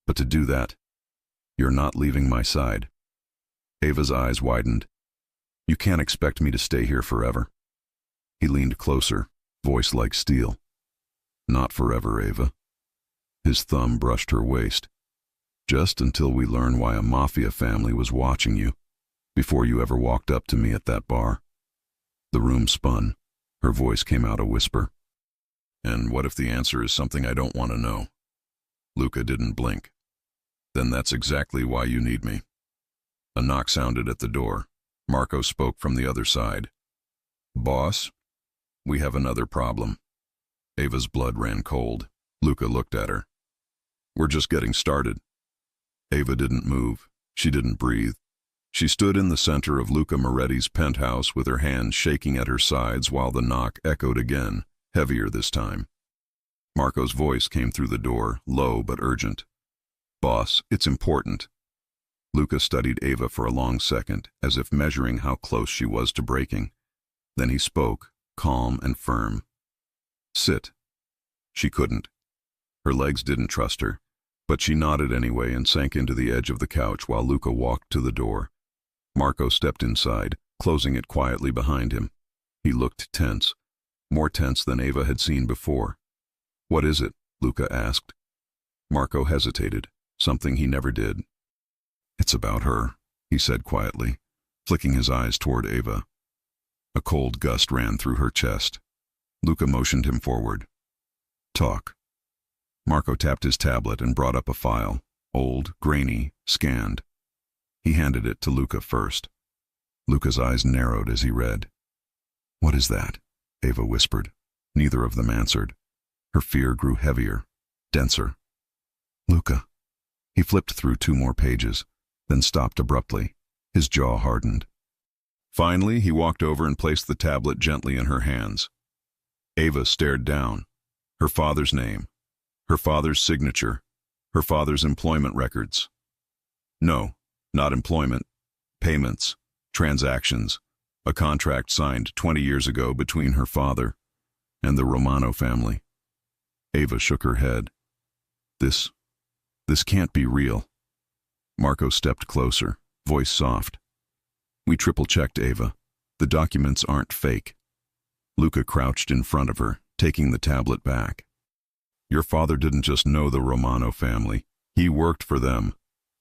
"But to do that, you're not leaving my side." Ava's eyes widened. "You can't expect me to stay here forever." He leaned closer, voice like steel. "Not forever, Ava." His thumb brushed her waist. "Just until we learn why a Mafia family was watching you, before you ever walked up to me at that bar." The room spun. Her voice came out a whisper. "And what if the answer is something I don't want to know?" Luca didn't blink. "Then that's exactly why you need me." A knock sounded at the door. Marco spoke from the other side. "Boss, we have another problem." Ava's blood ran cold. Luca looked at her. "We're just getting started." Ava didn't move. She didn't breathe. She stood in the center of Luca Moretti's penthouse with her hands shaking at her sides while the knock echoed again, heavier this time. Marco's voice came through the door, low but urgent. "Boss, it's important." Luca studied Ava for a long second, as if measuring how close she was to breaking. Then he spoke, calm and firm. "Sit." She couldn't. Her legs didn't trust her, but she nodded anyway and sank into the edge of the couch while Luca walked to the door. Marco stepped inside, closing it quietly behind him. He looked tense, more tense than Ava had seen before. "What is it?" Luca asked. Marco hesitated, something he never did. "It's about her," he said quietly, flicking his eyes toward Ava. A cold gust ran through her chest. Luca motioned him forward. "Talk." Marco tapped his tablet and brought up a file, old, grainy, scanned. He handed it to Luca first. Luca's eyes narrowed as he read. "What is that?" Ava whispered. Neither of them answered. Her fear grew heavier, denser. "Luca." He flipped through 2 more pages, then stopped abruptly. His jaw hardened. Finally, he walked over and placed the tablet gently in her hands. Ava stared down. Her father's name. Her father's signature. Her father's employment records. No, not employment. Payments. Transactions. A contract signed 20 years ago between her father and the Romano family. Ava shook her head. This can't be real. Marco stepped closer, voice soft. We triple-checked, Ava. The documents aren't fake. Luca crouched in front of her, taking the tablet back. Your father didn't just know the Romano family. He worked for them.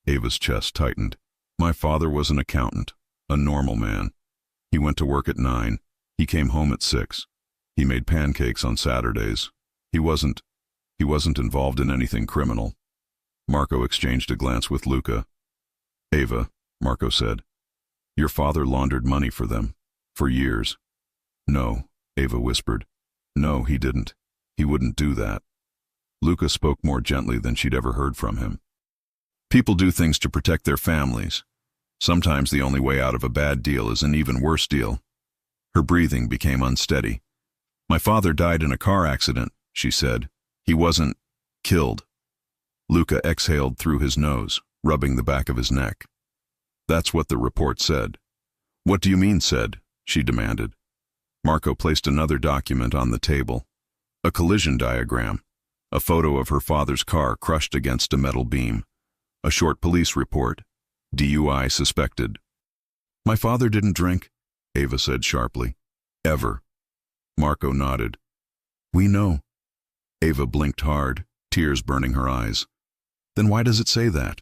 Ava's chest tightened. My father was an accountant, a normal man. He went to work at 9. He came home at 6. He made pancakes on Saturdays. He wasn't involved in anything criminal. Marco exchanged a glance with Luca. Ava, Marco said, your father laundered money for them, for years. No, Ava whispered. No, he didn't. He wouldn't do that. Luca spoke more gently than she'd ever heard from him. People do things to protect their families. Sometimes the only way out of a bad deal is an even worse deal. Her breathing became unsteady. My father died in a car accident, she said. He wasn't killed. Luca exhaled through his nose, rubbing the back of his neck. That's what the report said. What do you mean said? She demanded. Marco placed another document on the table. A collision diagram. A photo of her father's car crushed against a metal beam. A short police report. DUI suspected. My father didn't drink, Ava said sharply. Ever. Marco nodded. We know. Ava blinked hard, tears burning her eyes. Then why does it say that?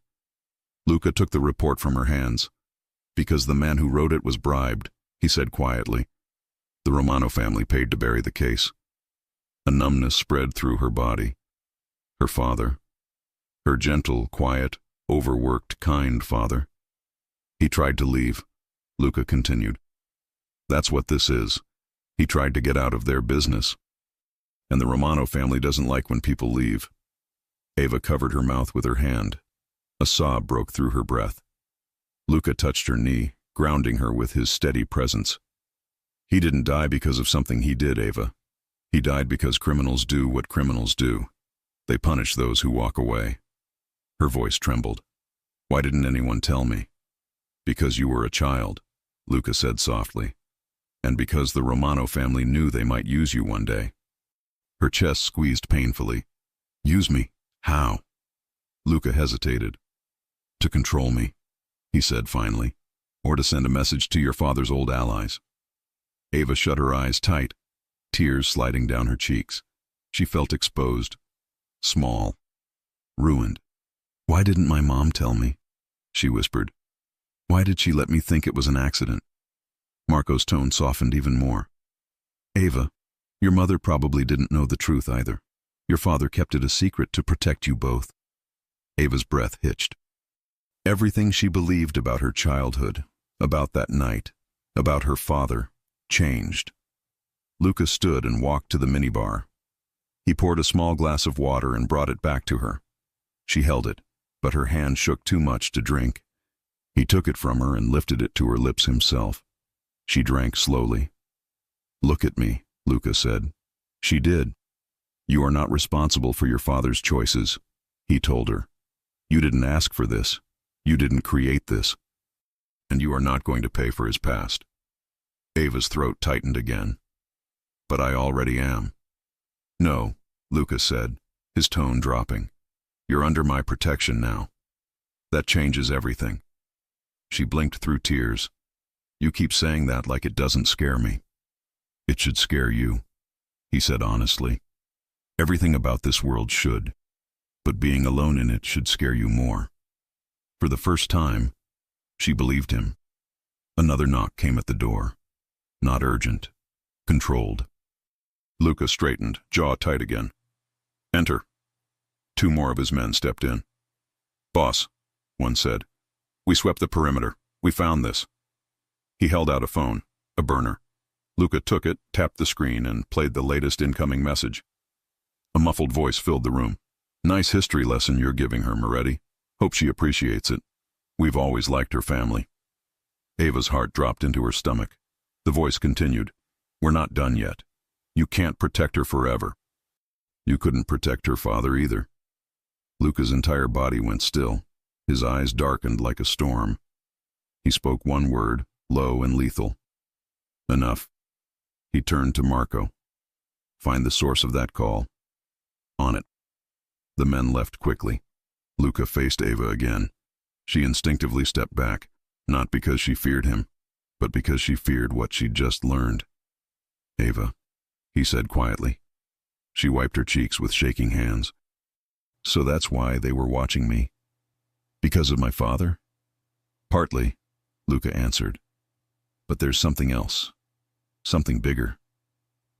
Luca took the report from her hands. Because the man who wrote it was bribed, he said quietly. The Romano family paid to bury the case. A numbness spread through her body. Her father. Her gentle, quiet, overworked, kind father. He tried to leave, Luca continued. That's what this is. He tried to get out of their business. And the Romano family doesn't like when people leave. Ava covered her mouth with her hand. A sob broke through her breath. Luca touched her knee, grounding her with his steady presence. He didn't die because of something he did, Ava. He died because criminals do what criminals do. They punish those who walk away. Her voice trembled. Why didn't anyone tell me? Because you were a child, Luca said softly. And because the Romano family knew they might use you one day. Her chest squeezed painfully. Use me? How? Luca hesitated. To control me, he said finally, or to send a message to your father's old allies. Ava shut her eyes tight, tears sliding down her cheeks. She felt exposed, small, ruined. Why didn't my mom tell me? She whispered. Why did she let me think it was an accident? Marco's tone softened even more. Ava, your mother probably didn't know the truth either. Your father kept it a secret to protect you both. Ava's breath hitched. Everything she believed about her childhood, about that night, about her father, changed. Luca stood and walked to the minibar. He poured a small glass of water and brought it back to her. She held it, but her hand shook too much to drink. He took it from her and lifted it to her lips himself. She drank slowly. Look at me, Luca said. She did. You are not responsible for your father's choices, he told her. You didn't ask for this. You didn't create this. And you are not going to pay for his past. Ava's throat tightened again. But I already am. No, Luca said, his tone dropping. You're under my protection now. That changes everything. She blinked through tears. You keep saying that like it doesn't scare me. It should scare you, he said honestly. Everything about this world should, but being alone in it should scare you more. For the first time, she believed him. Another knock came at the door. Not urgent, controlled. Luca straightened, jaw tight again. Enter. 2 more of his men stepped in. Boss, one said. We swept the perimeter. We found this. He held out a phone, a burner. Luca took it, tapped the screen, and played the latest incoming message. A muffled voice filled the room. Nice history lesson you're giving her, Moretti. Hope she appreciates it. We've always liked her family. Ava's heart dropped into her stomach. The voice continued. We're not done yet. You can't protect her forever. You couldn't protect her father either. Luca's entire body went still. His eyes darkened like a storm. He spoke one word, low and lethal. Enough. He turned to Marco. Find the source of that call. On it. The men left quickly. Luca faced Ava again. She instinctively stepped back, not because she feared him, but because she feared what she'd just learned. Ava, he said quietly. She wiped her cheeks with shaking hands. So that's why they were watching me? Because of my father? Partly, Luca answered. But there's something else. Something bigger.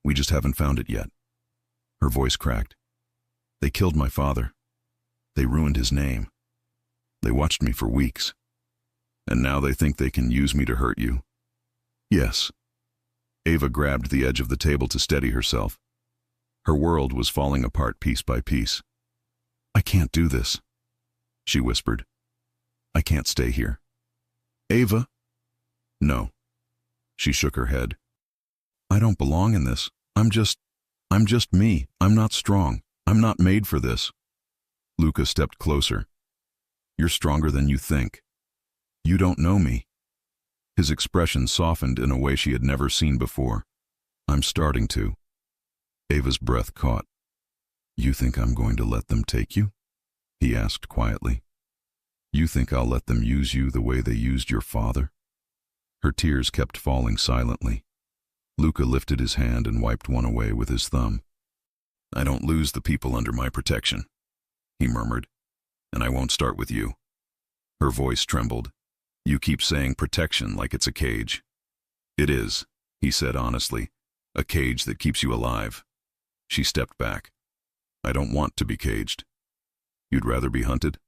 We just haven't found it yet. Her voice cracked. They killed my father. They ruined his name. They watched me for weeks. And now they think they can use me to hurt you. Yes. Ava grabbed the edge of the table to steady herself. Her world was falling apart piece by piece. I can't do this, she whispered. I can't stay here. Ava? No. She shook her head. I don't belong in this. I'm just me. I'm not strong. I'm not made for this. Luca stepped closer. You're stronger than you think. You don't know me. His expression softened in a way she had never seen before. I'm starting to. Ava's breath caught. You think I'm going to let them take you? He asked quietly. You think I'll let them use you the way they used your father? Her tears kept falling silently. Luca lifted his hand and wiped one away with his thumb. I don't lose the people under my protection, he murmured, and I won't start with you. Her voice trembled. You keep saying protection like it's a cage. It is, he said honestly, a cage that keeps you alive. She stepped back. I don't want to be caged. You'd rather be hunted?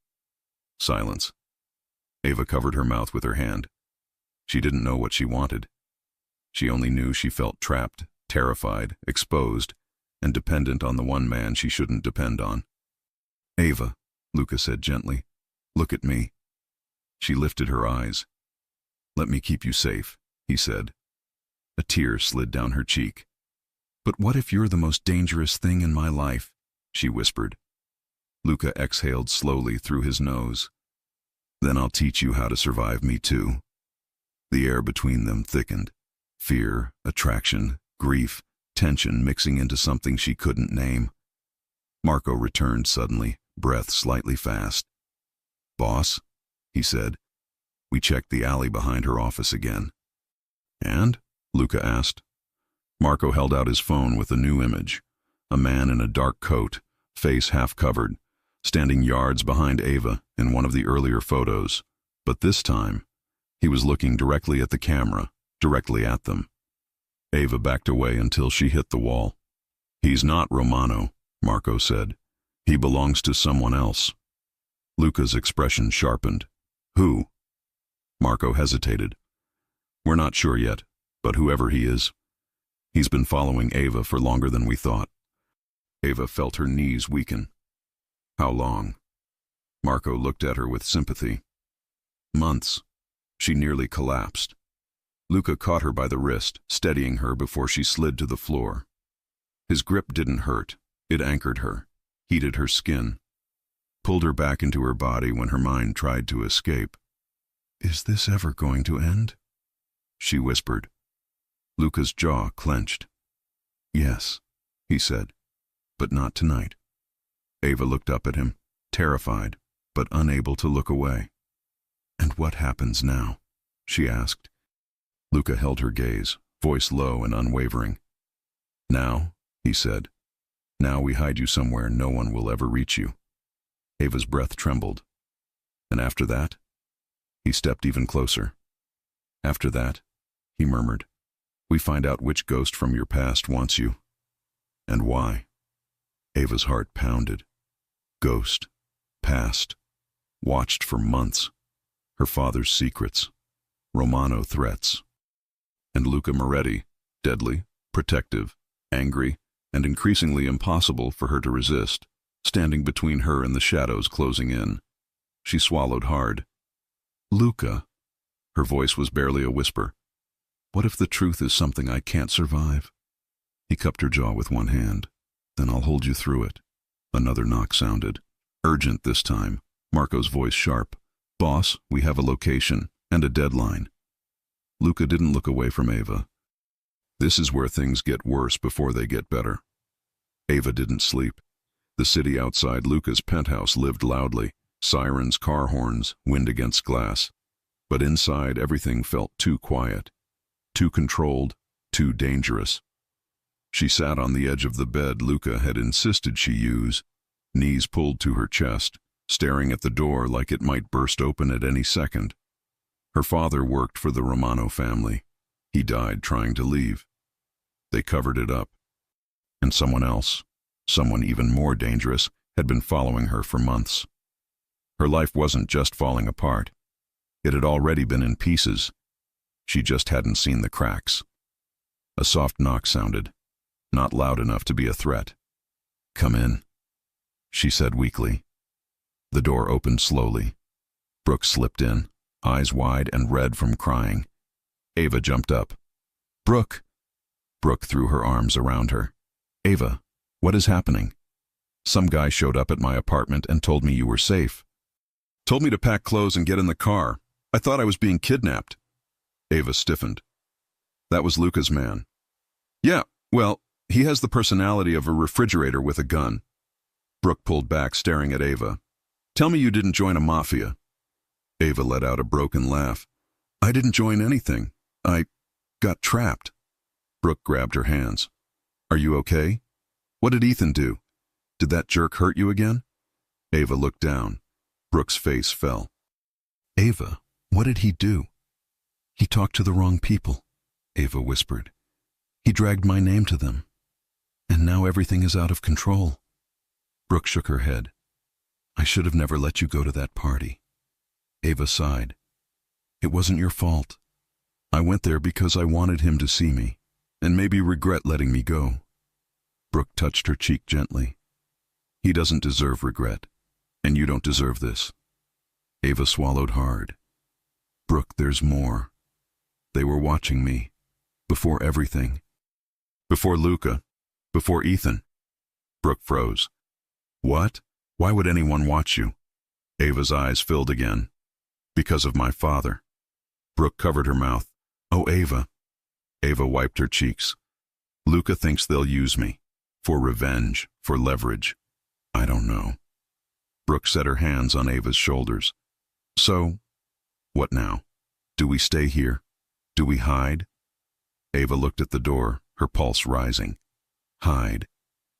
Silence. Ava covered her mouth with her hand. She didn't know what she wanted. She only knew she felt trapped, terrified, exposed, and dependent on the one man she shouldn't depend on. Ava, Luca said gently, look at me. She lifted her eyes. Let me keep you safe, he said. A tear slid down her cheek. But what if you're the most dangerous thing in my life? She whispered. Luca exhaled slowly through his nose. Then I'll teach you how to survive me too. The air between them thickened. Fear, attraction, grief, tension mixing into something she couldn't name. Marco returned suddenly, breath slightly fast. Boss, he said. We checked the alley behind her office again. And? Luca asked. Marco held out his phone with a new image. A man in a dark coat, face half covered, standing yards behind Ava in one of the earlier photos. But this time, he was looking directly at the camera, directly at them. Ava backed away until she hit the wall. He's not Romano, Marco said. He belongs to someone else. Luca's expression sharpened. Who? Marco hesitated. We're not sure yet, but whoever he is, he's been following Ava for longer than we thought. Ava felt her knees weaken. How long? Marco looked at her with sympathy. Months. She nearly collapsed. Luca caught her by the wrist, steadying her before she slid to the floor. His grip didn't hurt. It anchored her, heated her skin, pulled her back into her body when her mind tried to escape. Is this ever going to end? She whispered. Luca's jaw clenched. Yes, he said, but not tonight. Ava looked up at him, terrified, but unable to look away. And what happens now? She asked. Luca held her gaze, voice low and unwavering. Now, he said, now we hide you somewhere no one will ever reach you. Ava's breath trembled. And after that? He stepped even closer. After that, he murmured, we find out which ghost from your past wants you. And why? Ava's heart pounded. Ghost, past, watched for months. Her father's secrets, Romano threats. And Luca Moretti, deadly, protective, angry, and increasingly impossible for her to resist, standing between her and the shadows closing in. She swallowed hard. Luca, her voice was barely a whisper. What if the truth is something I can't survive? He cupped her jaw with one hand. Then I'll hold you through it. Another knock sounded. Urgent this time, Marco's voice sharp. Boss, we have a location and a deadline. Luca didn't look away from Ava. This is where things get worse before they get better. Ava didn't sleep. The city outside Luca's penthouse lived loudly. Sirens, car horns, wind against glass. But inside everything felt too quiet, too controlled, too dangerous. She sat on the edge of the bed Luca had insisted she use, knees pulled to her chest, staring at the door like it might burst open at any second. Her father worked for the Romano family. He died trying to leave. They covered it up. And someone else, someone even more dangerous, had been following her for months. Her life wasn't just falling apart. It had already been in pieces. She just hadn't seen the cracks. A soft knock sounded, not loud enough to be a threat. "Come in," she said weakly. The door opened slowly. Brooke slipped in, eyes wide and red from crying. Ava jumped up. "Brooke!" Brooke threw her arms around her. "Ava, what is happening? Some guy showed up at my apartment and told me you were safe. Told me to pack clothes and get in the car. I thought I was being kidnapped." Ava stiffened. "That was Luca's man." "Yeah, well, he has the personality of a refrigerator with a gun." Brooke pulled back, staring at Ava. "Tell me you didn't join a mafia." Ava let out a broken laugh. "I didn't join anything. I got trapped." Brooke grabbed her hands. "Are you okay? What did Ethan do? Did that jerk hurt you again?" Ava looked down. Brooke's face fell. "Ava, what did he do?" "He talked to the wrong people," Ava whispered. "He dragged my name to them. And now everything is out of control." Brooke shook her head. "I should have never let you go to that party." Ava sighed. "It wasn't your fault. I went there because I wanted him to see me, and maybe regret letting me go." Brooke touched her cheek gently. "He doesn't deserve regret, and you don't deserve this." Ava swallowed hard. "Brooke, there's more. They were watching me, before everything. Before Luca, before Ethan." Brooke froze. "What? Why would anyone watch you?" Ava's eyes filled again. "Because of my father." Brooke covered her mouth. "Oh, Ava." Ava wiped her cheeks. "Luca thinks they'll use me. For revenge, for leverage. I don't know." Brooke set her hands on Ava's shoulders. "So, what now? Do we stay here? Do we hide?" Ava looked at the door, her pulse rising. Hide.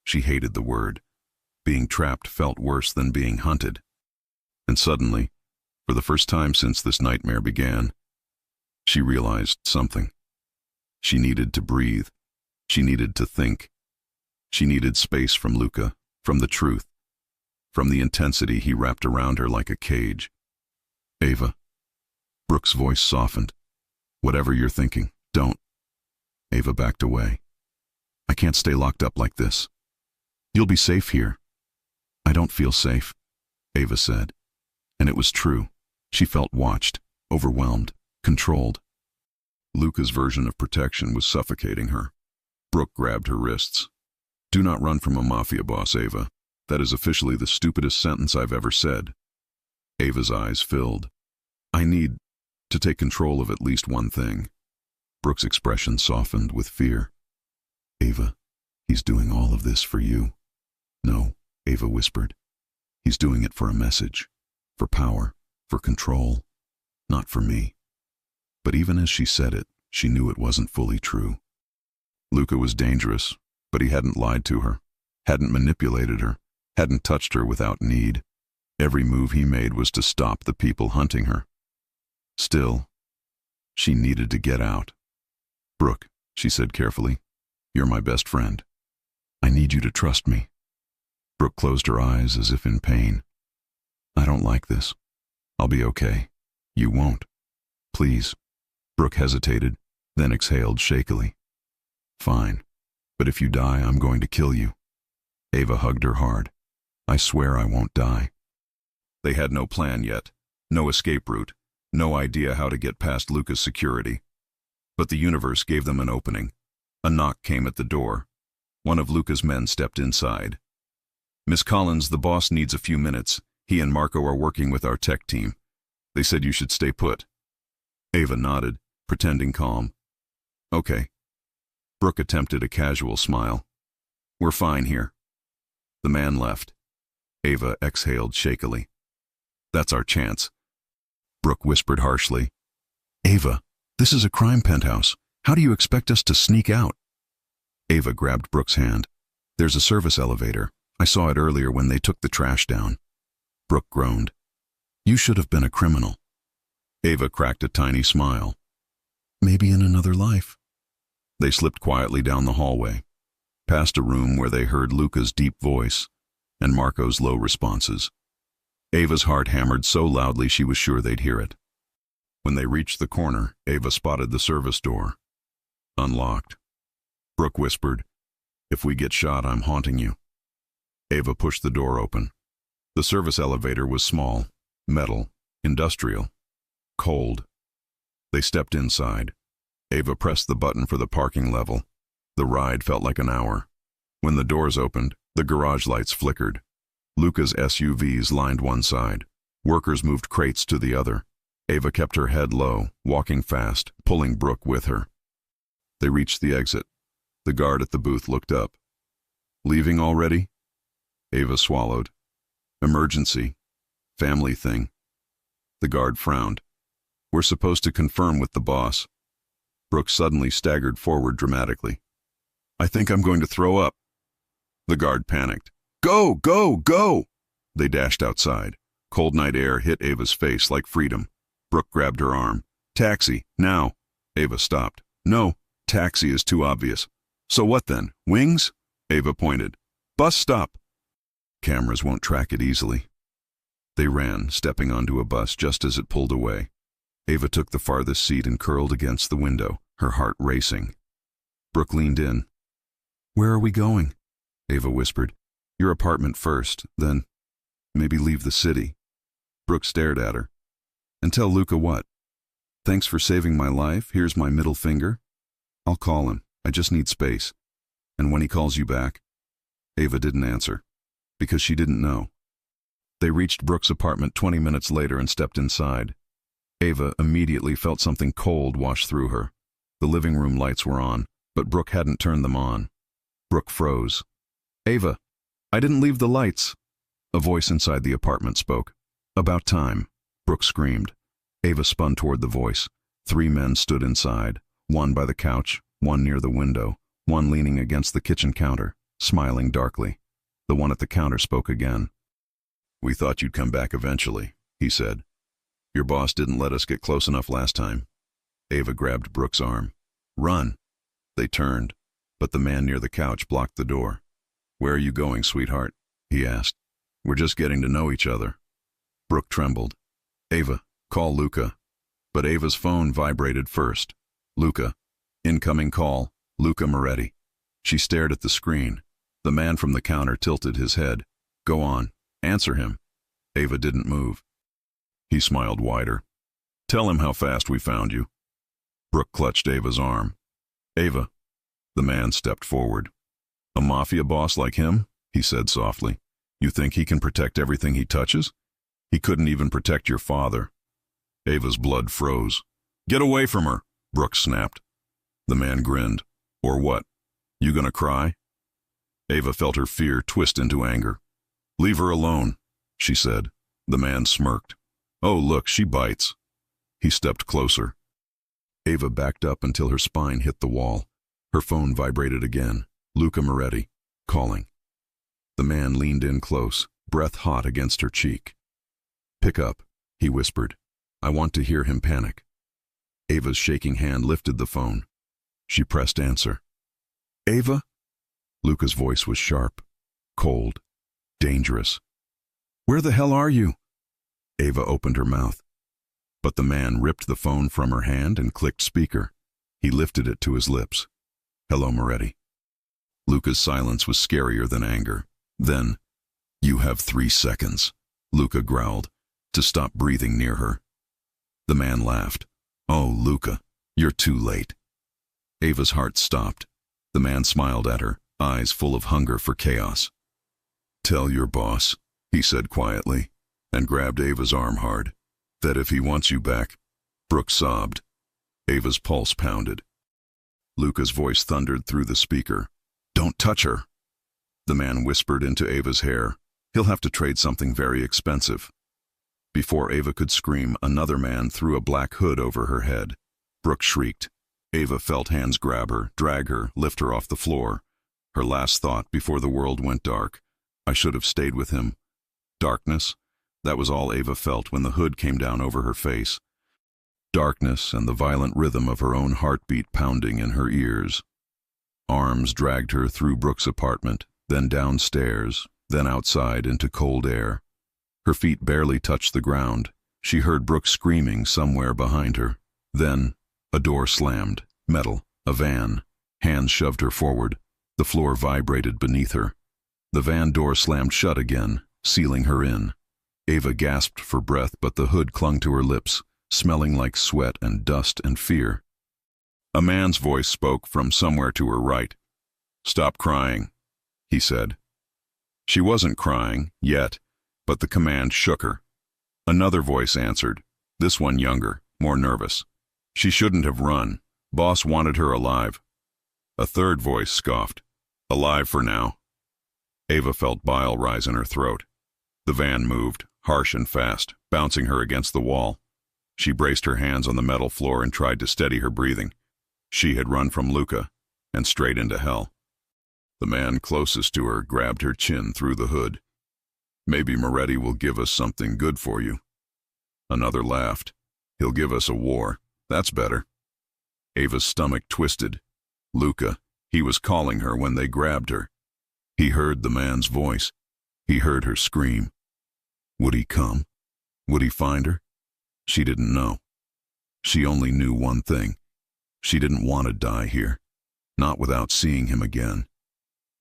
She hated the word. Being trapped felt worse than being hunted. And suddenly, for the first time since this nightmare began, she realized something. She needed to breathe. She needed to think. She needed space from Luca, from the truth, from the intensity he wrapped around her like a cage. "Ava." Brooke's voice softened. "Whatever you're thinking, don't." Ava backed away. "I can't stay locked up like this. You'll be safe here." "I don't feel safe," Ava said. And it was true. She felt watched, overwhelmed, controlled. Luca's version of protection was suffocating her. Brooke grabbed her wrists. "Do not run from a mafia boss, Ava. That is officially the stupidest sentence I've ever said." Ava's eyes filled. "I need to take control of at least one thing." Brooke's expression softened with fear. "Ava, he's doing all of this for you." "No," Ava whispered. "He's doing it for a message, for power, for control, not for me." But even as she said it, she knew it wasn't fully true. Luca was dangerous, but he hadn't lied to her, hadn't manipulated her, hadn't touched her without need. Every move he made was to stop the people hunting her. Still, she needed to get out. "Brooke," she said carefully, "you're my best friend. I need you to trust me." Brooke closed her eyes as if in pain. "I don't like this. I'll be okay. You won't. Please." Brooke hesitated, then exhaled shakily. "Fine. But if you die, I'm going to kill you." Ava hugged her hard. "I swear I won't die." They had no plan yet, no escape route, no idea how to get past Luca's security. But the universe gave them an opening. A knock came at the door. One of Luca's men stepped inside. Miss Collins, the boss needs a few minutes. He and Marco are working with our tech team. They said you should stay put. Ava nodded, pretending calm. Okay. Brooke attempted a casual smile. We're fine here. The man left. Ava exhaled shakily. That's our chance. Brooke whispered harshly. Ava, this is a crime penthouse. How do you expect us to sneak out? Ava grabbed Brooke's hand. There's a service elevator. I saw it earlier when they took the trash down. Brooke groaned. You should have been a criminal. Ava cracked a tiny smile. Maybe in another life. They slipped quietly down the hallway, past a room where they heard Luca's deep voice and Marco's low responses. Ava's heart hammered so loudly she was sure they'd hear it. When they reached the corner, Ava spotted the service door. Unlocked. Brooke whispered, If we get shot, I'm haunting you. Ava pushed the door open. The service elevator was small, metal, industrial, cold. They stepped inside. Ava pressed the button for the parking level. The ride felt like an hour. When the doors opened, the garage lights flickered. Luca's SUVs lined one side. Workers moved crates to the other. Ava kept her head low, walking fast, pulling Brooke with her. They reached the exit. The guard at the booth looked up. Leaving already? Ava swallowed. Emergency. Family thing. The guard frowned. We're supposed to confirm with the boss. Brooke suddenly staggered forward dramatically. I think I'm going to throw up. The guard panicked. Go, go, go! They dashed outside. Cold night air hit Ava's face like freedom. Brooke grabbed her arm. Taxi, now. Ava stopped. No, taxi is too obvious. So what then? Wings? Ava pointed. Bus stop. Cameras won't track it easily. They ran, stepping onto a bus just as it pulled away. Ava took the farthest seat and curled against the window, her heart racing. Brooke leaned in. Where are we going? Ava whispered. Your apartment first, then maybe leave the city. Brooke stared at her. And tell Luca what? Thanks for saving my life. Here's my middle finger. I'll call him. I just need space. And when he calls you back? Ava didn't answer, because she didn't know. They reached Brooke's apartment 20 minutes later and stepped inside. Ava immediately felt something cold wash through her. The living room lights were on, but Brooke hadn't turned them on. Brooke froze. Ava, I didn't leave the lights. A voice inside the apartment spoke. About time. Brooke screamed. Ava spun toward the voice. 3 men stood inside, one by the couch, one near the window, one leaning against the kitchen counter, smiling darkly. The one at the counter spoke again. We thought you'd come back eventually, he said. Your boss didn't let us get close enough last time. Ava grabbed Brooke's arm. Run. They turned, but the man near the couch blocked the door. Where are you going, sweetheart? He asked. We're just getting to know each other. Brooke trembled. Ava, call Luca. But Ava's phone vibrated first. Luca. Incoming call. Luca Moretti. She stared at the screen. The man from the counter tilted his head. Go on. Answer him. Ava didn't move. He smiled wider. Tell him how fast we found you. Brooke clutched Ava's arm. Ava. The man stepped forward. A mafia boss like him? He said softly. You think he can protect everything he touches? He couldn't even protect your father. Ava's blood froze. Get away from her, Brooke snapped. The man grinned. Or what? You gonna cry? Ava felt her fear twist into anger. Leave her alone, she said. The man smirked. Oh, look, she bites. He stepped closer. Ava backed up until her spine hit the wall. Her phone vibrated again. Luca Moretti, calling. The man leaned in close, breath hot against her cheek. Pick up, he whispered. I want to hear him panic. Ava's shaking hand lifted the phone. She pressed answer. Ava? Luca's voice was sharp, cold, dangerous. Where the hell are you? Ava opened her mouth. But the man ripped the phone from her hand and clicked speaker. He lifted it to his lips. Hello, Moretti. Luca's silence was scarier than anger. Then, you have 3 seconds, Luca growled, to stop breathing near her. The man laughed. Oh, Luca, you're too late. Ava's heart stopped. The man smiled at her, eyes full of hunger for chaos. Tell your boss, he said quietly, and grabbed Ava's arm hard, that if he wants you back. Brooke sobbed. Ava's pulse pounded. Luca's voice thundered through the speaker. Don't touch her. The man whispered into Ava's hair. He'll have to trade something very expensive. Before Ava could scream, another man threw a black hood over her head. Brooke shrieked. Ava felt hands grab her, drag her, lift her off the floor. Her last thought before the world went dark. I should have stayed with him. Darkness? That was all Ava felt when the hood came down over her face. Darkness and the violent rhythm of her own heartbeat pounding in her ears. Arms dragged her through Brooke's apartment, then downstairs, then outside into cold air. Her feet barely touched the ground. She heard Brooke screaming somewhere behind her. Then, a door slammed. Metal. A van. Hands shoved her forward. The floor vibrated beneath her. The van door slammed shut again, sealing her in. Ava gasped for breath, but the hood clung to her lips, smelling like sweat and dust and fear. A man's voice spoke from somewhere to her right. Stop crying, he said. She wasn't crying, yet, but the command shook her. Another voice answered, this one younger, more nervous. She shouldn't have run. Boss wanted her alive. A third voice scoffed, alive for now. Ava felt bile rise in her throat. The van moved, harsh and fast, bouncing her against the wall. She braced her hands on the metal floor and tried to steady her breathing. She had run from Luca, and straight into hell. The man closest to her grabbed her chin through the hood. Maybe Moretti will give us something good for you. Another laughed. He'll give us a war. That's better. Ava's stomach twisted. Luca, he was calling her when they grabbed her. He heard the man's voice. He heard her scream. Would he come? Would he find her? She didn't know. She only knew one thing. She didn't want to die here. Not without seeing him again.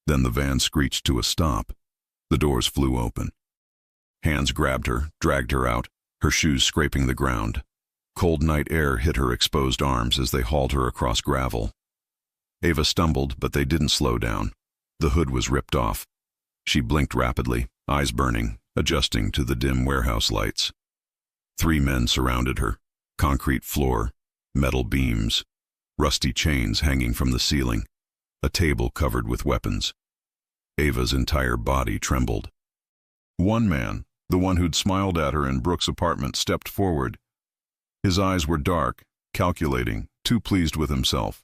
Then the van screeched to a stop. The doors flew open. Hands grabbed her, dragged her out, her shoes scraping the ground. Cold night air hit her exposed arms as they hauled her across gravel. Ava stumbled, but they didn't slow down. The hood was ripped off. She blinked rapidly, eyes burning, adjusting to the dim warehouse lights. 3 men surrounded her. Concrete floor, metal beams, rusty chains hanging from the ceiling, a table covered with weapons. Ava's entire body trembled. One man, the one who'd smiled at her in Brooke's apartment, stepped forward. His eyes were dark, calculating, too pleased with himself.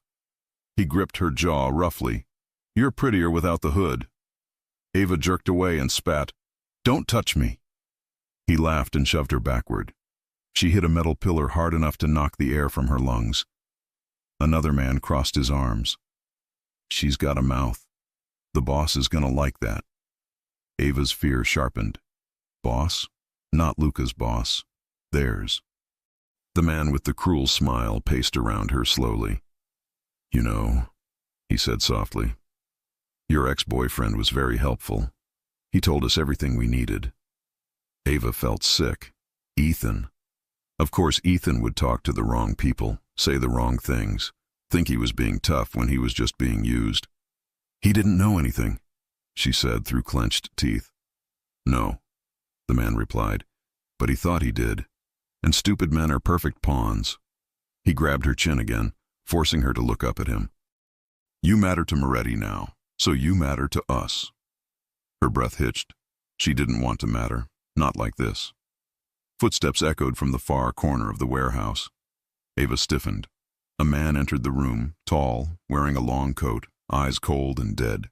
He gripped her jaw roughly. You're prettier without the hood. Ava jerked away and spat. Don't touch me. He laughed and shoved her backward. She hit a metal pillar hard enough to knock the air from her lungs. Another man crossed his arms. She's got a mouth. The boss is gonna like that. Ava's fear sharpened. Boss? Not Luca's boss. Theirs. The man with the cruel smile paced around her slowly. You know, he said softly, your ex-boyfriend was very helpful. He told us everything we needed. Ava felt sick. Ethan. Of course, Ethan would talk to the wrong people, say the wrong things, think he was being tough when he was just being used. He didn't know anything, she said through clenched teeth. No, the man replied, but he thought he did. And stupid men are perfect pawns. He grabbed her chin again, forcing her to look up at him. You matter to Moretti now, so you matter to us. Her breath hitched. She didn't want to matter, not like this. Footsteps echoed from the far corner of the warehouse. Ava stiffened. A man entered the room, tall, wearing a long coat, eyes cold and dead.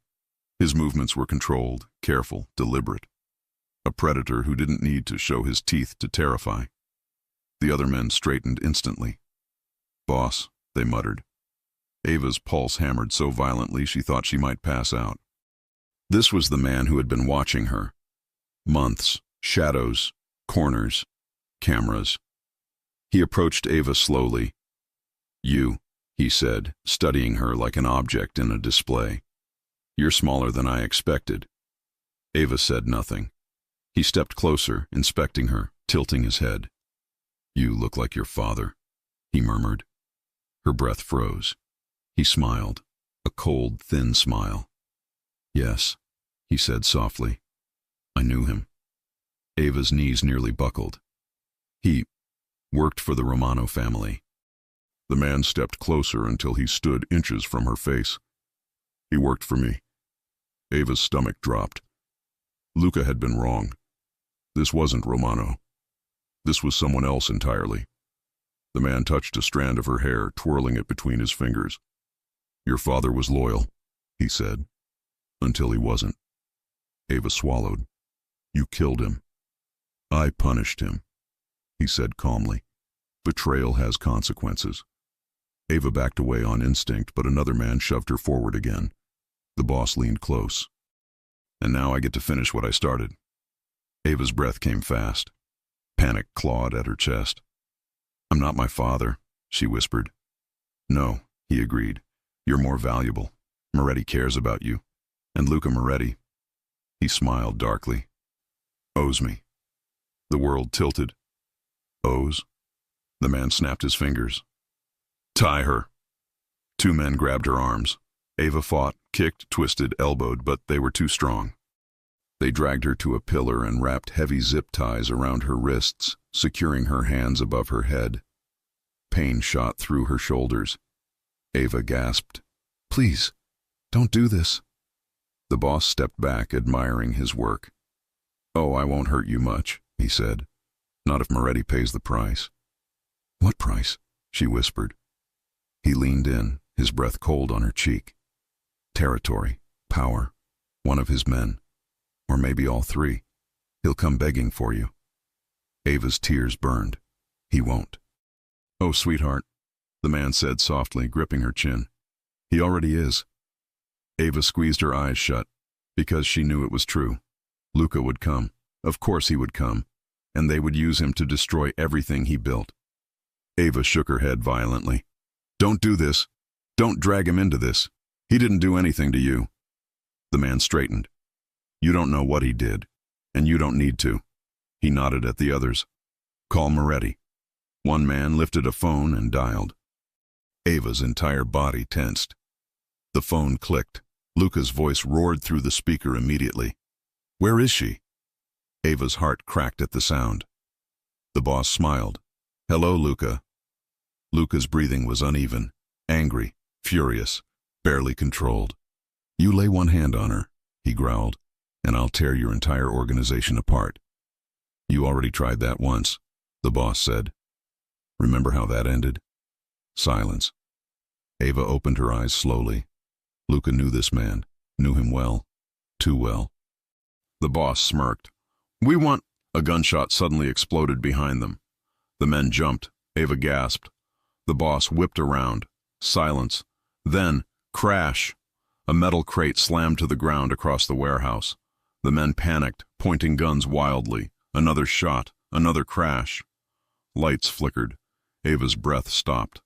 His movements were controlled, careful, deliberate. A predator who didn't need to show his teeth to terrify. The other men straightened instantly. Boss, they muttered. Ava's pulse hammered so violently she thought she might pass out. This was the man who had been watching her. Months, shadows, corners, cameras. He approached Ava slowly. You, he said, studying her like an object in a display. You're smaller than I expected. Ava said nothing. He stepped closer, inspecting her, tilting his head. You look like your father, he murmured. Her breath froze. He smiled, a cold, thin smile. Yes, he said softly. I knew him. Ava's knees nearly buckled. He worked for the Romano family. The man stepped closer until he stood inches from her face. He worked for me. Ava's stomach dropped. Luca had been wrong. This wasn't Romano. This was someone else entirely. The man touched a strand of her hair, twirling it between his fingers. Your father was loyal, he said, until he wasn't. Ava swallowed. You killed him. I punished him, he said calmly. Betrayal has consequences. Ava backed away on instinct, but another man shoved her forward again. The boss leaned close. And now I get to finish what I started. Ava's breath came fast. Panic clawed at her chest. I'm not my father, she whispered. No, he agreed. You're more valuable. Moretti cares about you. And Luca Moretti, he smiled darkly, owes me. The world tilted. Owes? The man snapped his fingers. Tie her. Two men grabbed her arms. Ava fought, kicked, twisted, elbowed, but they were too strong. They dragged her to a pillar and wrapped heavy zip ties around her wrists, securing her hands above her head. Pain shot through her shoulders. Ava gasped, Please, don't do this. The boss stepped back, admiring his work. Oh, I won't hurt you much, he said. Not if Moretti pays the price. What price? She whispered. He leaned in, his breath cold on her cheek. Territory, power, one of his men. Or maybe all three. He'll come begging for you. Ava's tears burned. He won't. Oh, sweetheart, the man said softly, gripping her chin. He already is. Ava squeezed her eyes shut, because she knew it was true. Luca would come. Of course he would come. And they would use him to destroy everything he built. Ava shook her head violently. Don't do this. Don't drag him into this. He didn't do anything to you. The man straightened. You don't know what he did, and you don't need to. He nodded at the others. Call Moretti. One man lifted a phone and dialed. Ava's entire body tensed. The phone clicked. Luca's voice roared through the speaker immediately. Where is she? Ava's heart cracked at the sound. The boss smiled. Hello, Luca. Luca's breathing was uneven, angry, furious, barely controlled. You lay one hand on her, he growled, and I'll tear your entire organization apart. You already tried that once, the boss said. Remember how that ended? Silence. Ava opened her eyes slowly. Luca knew this man, knew him well, too well. The boss smirked. We want... A gunshot suddenly exploded behind them. The men jumped. Ava gasped. The boss whipped around. Silence. Then, crash. A metal crate slammed to the ground across the warehouse. The men panicked, pointing guns wildly. Another shot. Another crash. Lights flickered. Ava's breath stopped.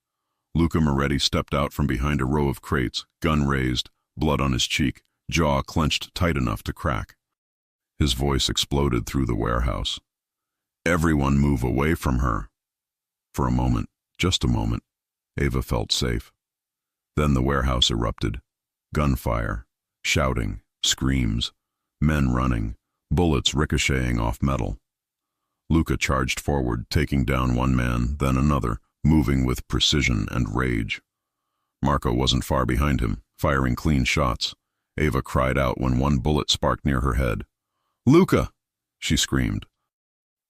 Luca Moretti stepped out from behind a row of crates, gun raised, blood on his cheek, jaw clenched tight enough to crack. His voice exploded through the warehouse. Everyone move away from her. For a moment, just a moment, Ava felt safe. Then the warehouse erupted. Gunfire, shouting, screams, men running, bullets ricocheting off metal. Luca charged forward, taking down one man, then another, moving with precision and rage. Marco wasn't far behind him, firing clean shots. Ava cried out when one bullet sparked near her head. Luca! She screamed.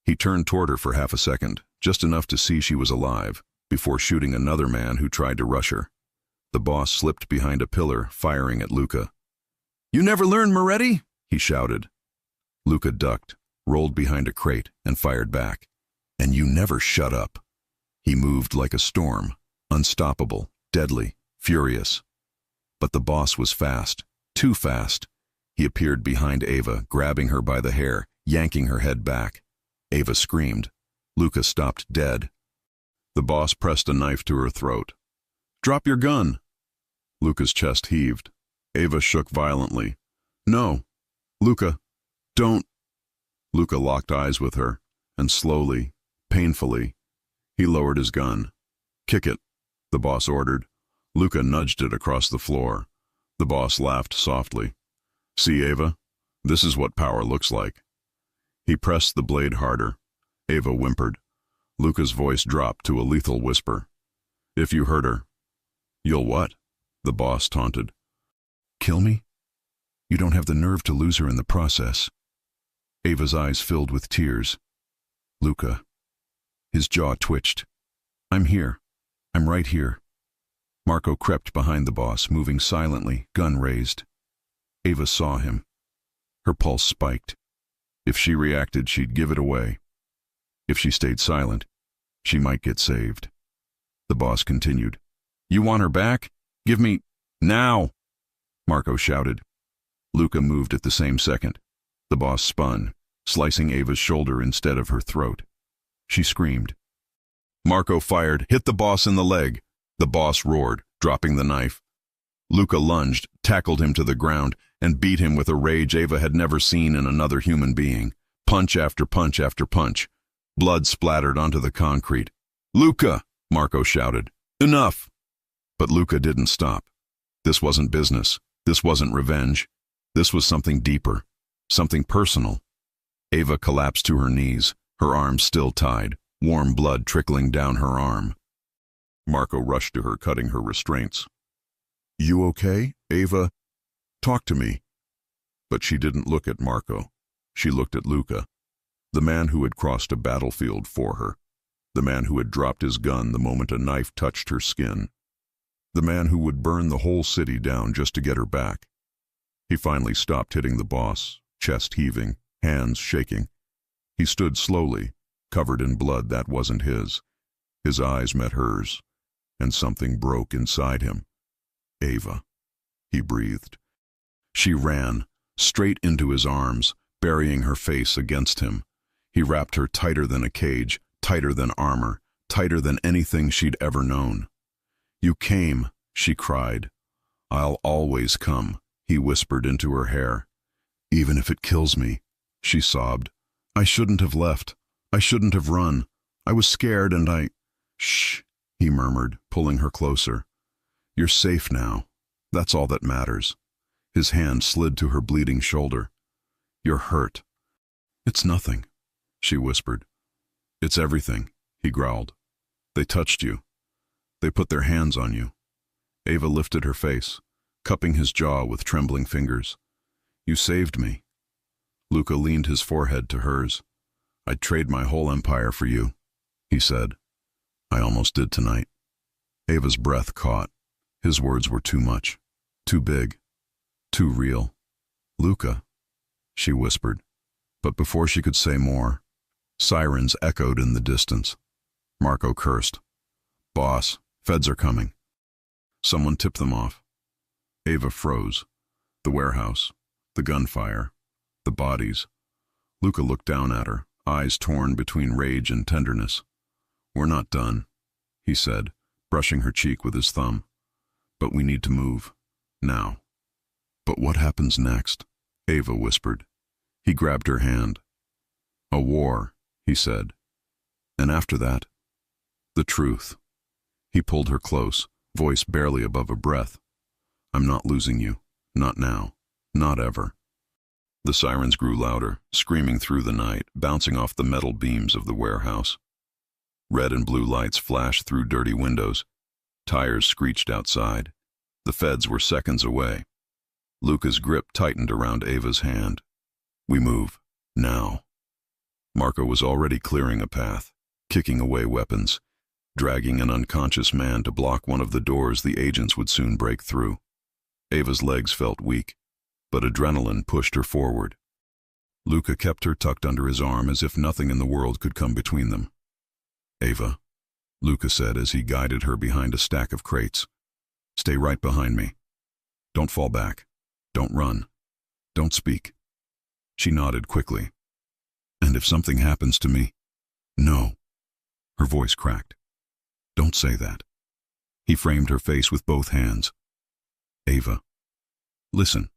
He turned toward her for half a second, just enough to see she was alive, before shooting another man who tried to rush her. The boss slipped behind a pillar, firing at Luca. You never learn, Moretti? He shouted. Luca ducked, rolled behind a crate, and fired back. And you never shut up. He moved like a storm, unstoppable, deadly, furious. But the boss was fast, too fast. He appeared behind Ava, grabbing her by the hair, yanking her head back. Ava screamed. Luca stopped dead. The boss pressed a knife to her throat. Drop your gun! Luca's chest heaved. Ava shook violently. No. Luca, don't. Luca locked eyes with her, and slowly, painfully, he lowered his gun. Kick it, the boss ordered. Luca nudged it across the floor. The boss laughed softly. See, Ava, this is what power looks like. He pressed the blade harder. Ava whimpered. Luca's voice dropped to a lethal whisper. If you hurt her. You'll what? The boss taunted. Kill me? You don't have the nerve to lose her in the process. Ava's eyes filled with tears. Luca. His jaw twitched. I'm here. I'm right here. Marco crept behind the boss, moving silently, gun raised. Ava saw him. Her pulse spiked. If she reacted, she'd give it away. If she stayed silent, she might get saved. The boss continued. You want her back? Give me... now! Marco shouted. Luca moved at the same second. The boss spun, slicing Ava's shoulder instead of her throat. She screamed. Marco fired, hit the boss in the leg. The boss roared, dropping the knife. Luca lunged, tackled him to the ground, and beat him with a rage Ava had never seen in another human being. Punch after punch after punch. Blood splattered onto the concrete. Luca! Marco shouted. Enough! But Luca didn't stop. This wasn't business. This wasn't revenge. This was something deeper. Something personal. Ava collapsed to her knees, her arms still tied, warm blood trickling down her arm. Marco rushed to her, cutting her restraints. You okay, Ava? Talk to me. But she didn't look at Marco. She looked at Luca, the man who had crossed a battlefield for her, the man who had dropped his gun the moment a knife touched her skin, the man who would burn the whole city down just to get her back. He finally stopped hitting the boss, chest heaving, hands shaking. He stood slowly, covered in blood that wasn't his. His eyes met hers, and something broke inside him. Ava, he breathed. She ran, straight into his arms, burying her face against him. He wrapped her tighter than a cage, tighter than armor, tighter than anything she'd ever known. You came, she cried. I'll always come, he whispered into her hair. Even if it kills me, she sobbed. I shouldn't have left. I shouldn't have run. I was scared and I... Shh, he murmured, pulling her closer. You're safe now. That's all that matters. His hand slid to her bleeding shoulder. You're hurt. It's nothing, she whispered. It's everything, he growled. They touched you. They put their hands on you. Ava lifted her face, cupping his jaw with trembling fingers. You saved me. Luca leaned his forehead to hers. I'd trade my whole empire for you, he said. I almost did tonight. Ava's breath caught. His words were too much, too big, too real. Luca, she whispered, but before she could say more, sirens echoed in the distance. Marco cursed. Boss, feds are coming. Someone tipped them off. Ava froze. The warehouse, the gunfire, the bodies. Luca looked down at her, eyes torn between rage and tenderness. We're not done, he said, brushing her cheek with his thumb. But we need to move. Now. But what happens next? Ava whispered. He grabbed her hand. A war, he said. And after that, the truth. He pulled her close, voice barely above a breath. I'm not losing you. Not now. Not ever. The sirens grew louder, screaming through the night, bouncing off the metal beams of the warehouse. Red and blue lights flashed through dirty windows. Tires screeched outside. The feds were seconds away. Luca's grip tightened around Ava's hand. We move. Now. Marco was already clearing a path, kicking away weapons, dragging an unconscious man to block one of the doors the agents would soon break through. Ava's legs felt weak, but adrenaline pushed her forward. Luca kept her tucked under his arm as if nothing in the world could come between them. Ava, Luca said as he guided her behind a stack of crates. Stay right behind me. Don't fall back. Don't run. Don't speak. She nodded quickly. And if something happens to me? No. Her voice cracked. Don't say that. He framed her face with both hands. Ava, listen.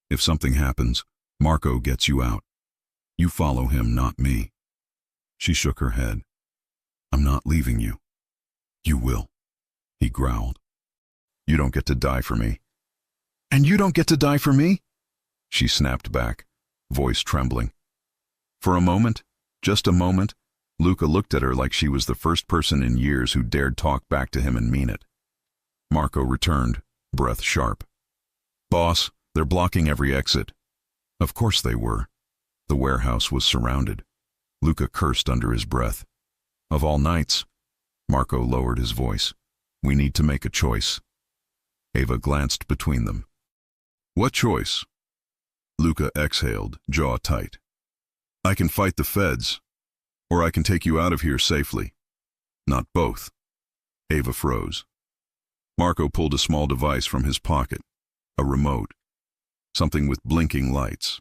If something happens, Marco gets you out. You follow him, not me. She shook her head. I'm not leaving you. You will, he growled. You don't get to die for me. And you don't get to die for me? She snapped back, voice trembling. For a moment, just a moment, Luca looked at her like she was the first person in years who dared talk back to him and mean it. Marco returned, breath sharp. "Boss, they're blocking every exit." Of course they were. The warehouse was surrounded. Luca cursed under his breath. "Of all nights," Marco lowered his voice, "we need to make a choice." Ava glanced between them. "What choice?" Luca exhaled, jaw tight. "I can fight the feds, or I can take you out of here safely." "Not both." Ava froze. Marco pulled a small device from his pocket, a remote, something with blinking lights.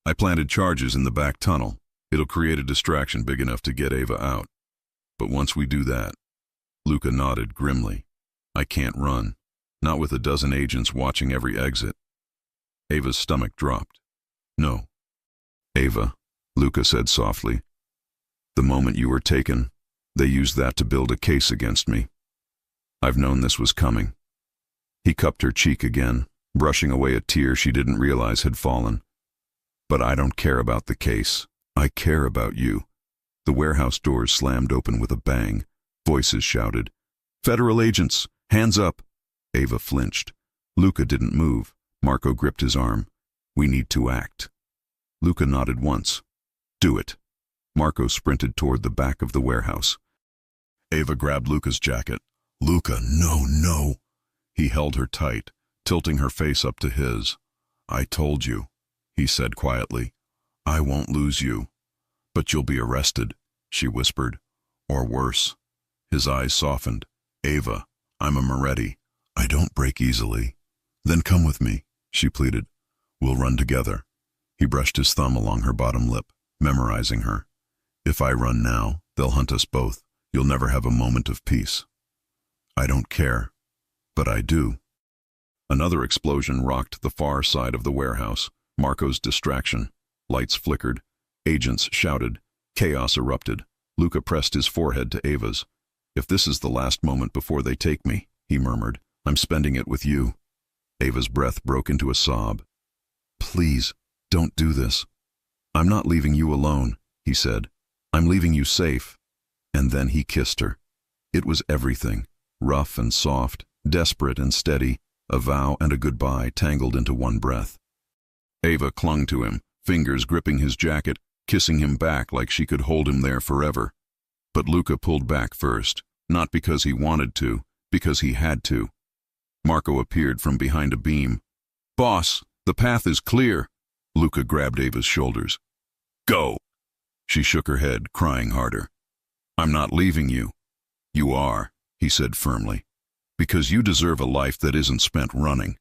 "I planted charges in the back tunnel. It'll create a distraction big enough to get Ava out. But once we do that," Luca nodded grimly, "I can't run, not with a dozen agents watching every exit." Ava's stomach dropped. "No." "Ava," Luca said softly, "the moment you were taken, they used that to build a case against me. I've known this was coming." He cupped her cheek again, brushing away a tear she didn't realize had fallen. "But I don't care about the case. I care about you." The warehouse doors slammed open with a bang. Voices shouted, "Federal agents! Hands up!" Ava flinched. Luca didn't move. Marco gripped his arm. "We need to act." Luca nodded once. "Do it." Marco sprinted toward the back of the warehouse. Ava grabbed Luca's jacket. "Luca, no, no." He held her tight, tilting her face up to his. "I told you," he said quietly. "I won't lose you." "But you'll be arrested," she whispered. "Or worse." His eyes softened. "Ava, I'm a Moretti. I don't break easily." "Then come with me," she pleaded. "We'll run together." He brushed his thumb along her bottom lip, memorizing her. "If I run now, they'll hunt us both. You'll never have a moment of peace." "I don't care." "But I do." Another explosion rocked the far side of the warehouse. Marco's distraction. Lights flickered. Agents shouted. Chaos erupted. Luca pressed his forehead to Ava's. "If this is the last moment before they take me," he murmured, "I'm spending it with you." Ava's breath broke into a sob. "Please, don't do this." "I'm not leaving you alone," he said. "I'm leaving you safe." And then he kissed her. It was everything, rough and soft, desperate and steady, a vow and a goodbye tangled into one breath. Ava clung to him, fingers gripping his jacket, kissing him back like she could hold him there forever. But Luca pulled back first, not because he wanted to, because he had to. Marco appeared from behind a beam. "Boss, the path is clear." Luca grabbed Ava's shoulders. "Go." She shook her head, crying harder. "I'm not leaving you." "You are," he said firmly, "because you deserve a life that isn't spent running."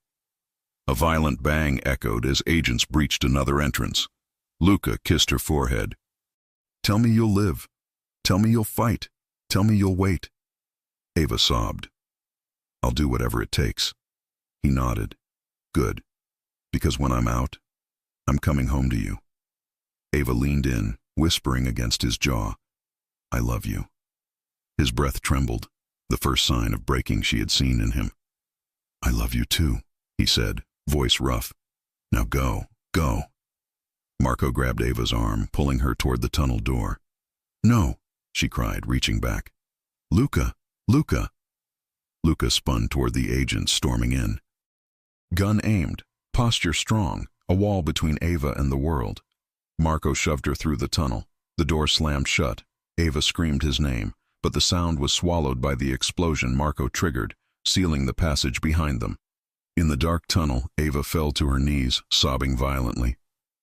A violent bang echoed as agents breached another entrance. Luca kissed her forehead. "Tell me you'll live. Tell me you'll fight. Tell me you'll wait." Ava sobbed. "I'll do whatever it takes." He nodded. "Good. Because when I'm out, I'm coming home to you." Ava leaned in, whispering against his jaw, "I love you." His breath trembled, the first sign of breaking she had seen in him. "I love you too," he said, voice rough. "Now go, go." Marco grabbed Ava's arm, pulling her toward the tunnel door. "No," she cried, reaching back. "Luca, Luca." Luca spun toward the agents storming in. Gun aimed, posture strong, a wall between Ava and the world. Marco shoved her through the tunnel. The door slammed shut. Ava screamed his name, but the sound was swallowed by the explosion Marco triggered, sealing the passage behind them. In the dark tunnel, Ava fell to her knees, sobbing violently.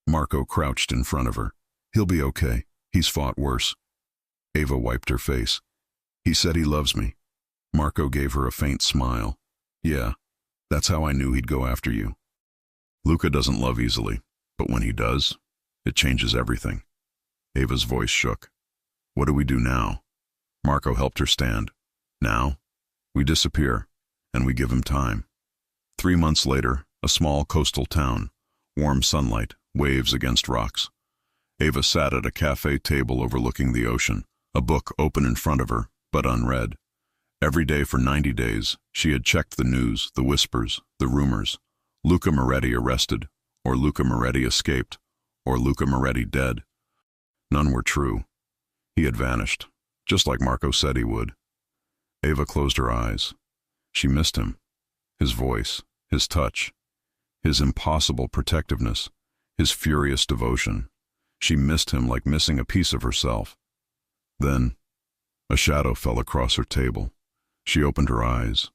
Marco crouched in front of her. "He'll be okay. He's fought worse." Ava wiped her face. "He said he loves me." Marco gave her a faint smile. "Yeah, that's how I knew he'd go after you." Luca doesn't love easily, but when he does, it changes everything. Ava's voice shook. "What do we do now?" Marco helped her stand. "Now, we disappear, and we give him time." 3 months later, a small coastal town, warm sunlight, waves against rocks. Ava sat at a cafe table overlooking the ocean, a book open in front of her, but unread. Every day for 90 days, she had checked the news, the whispers, the rumors. Luca Moretti arrested, or Luca Moretti escaped, or Luca Moretti dead. None were true. He had vanished, just like Marco said he would. Ava closed her eyes. She missed him. His voice, his touch, his impossible protectiveness, his furious devotion. She missed him like missing a piece of herself. Then, a shadow fell across her table. She opened her eyes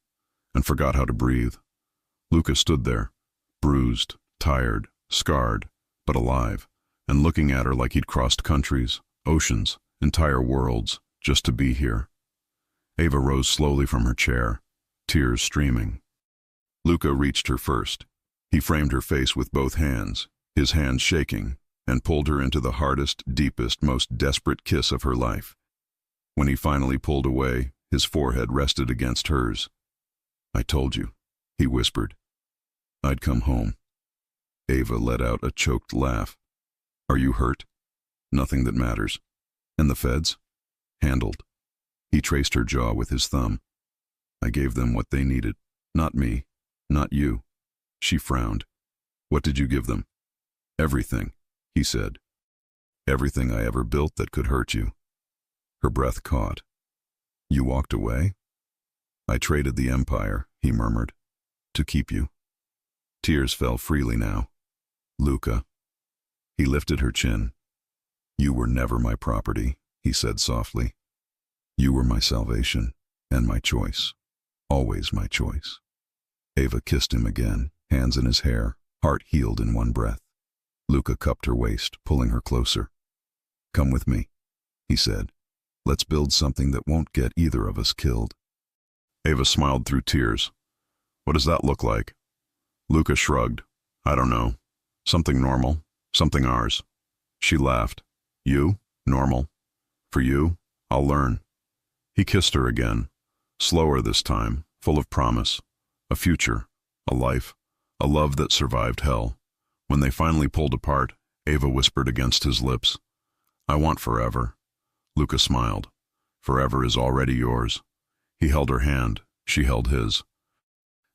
and forgot how to breathe. Luca stood there, bruised, tired, scarred, but alive, and looking at her like he'd crossed countries, oceans, entire worlds, just to be here. Ava rose slowly from her chair, tears streaming. Luca reached her first. He framed her face with both hands, his hands shaking, and pulled her into the hardest, deepest, most desperate kiss of her life. When he finally pulled away, his forehead rested against hers. "I told you," he whispered. "I'd come home." Ava let out a choked laugh. "Are you hurt?" "Nothing that matters." "And the feds?" "Handled." He traced her jaw with his thumb. "I gave them what they needed. Not me. Not you." She frowned. "What did you give them?" "Everything," he said. "Everything I ever built that could hurt you." Her breath caught. "You walked away?" "I traded the empire," he murmured, "to keep you." Tears fell freely now. "Luca." He lifted her chin. "You were never my property," he said softly. "You were my salvation and my choice. Always my choice." Ava kissed him again, hands in his hair, heart healed in one breath. Luca cupped her waist, pulling her closer. "Come with me," he said. "Let's build something that won't get either of us killed." Ava smiled through tears. "What does that look like?" Luca shrugged. "I don't know. Something normal. Something ours." She laughed. "You? Normal? For you? I'll learn." He kissed her again, slower this time, full of promise. A future, a life, a love that survived hell. When they finally pulled apart, Ava whispered against his lips, "I want forever." Luca smiled. "Forever is already yours." He held her hand. She held his.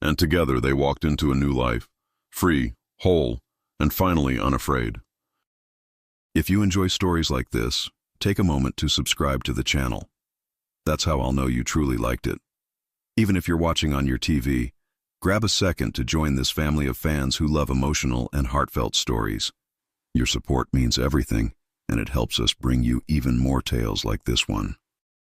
And together they walked into a new life, free, whole, and finally unafraid. If you enjoy stories like this, take a moment to subscribe to the channel. That's how I'll know you truly liked it. Even if you're watching on your TV, grab a second to join this family of fans who love emotional and heartfelt stories. Your support means everything, and it helps us bring you even more tales like this one.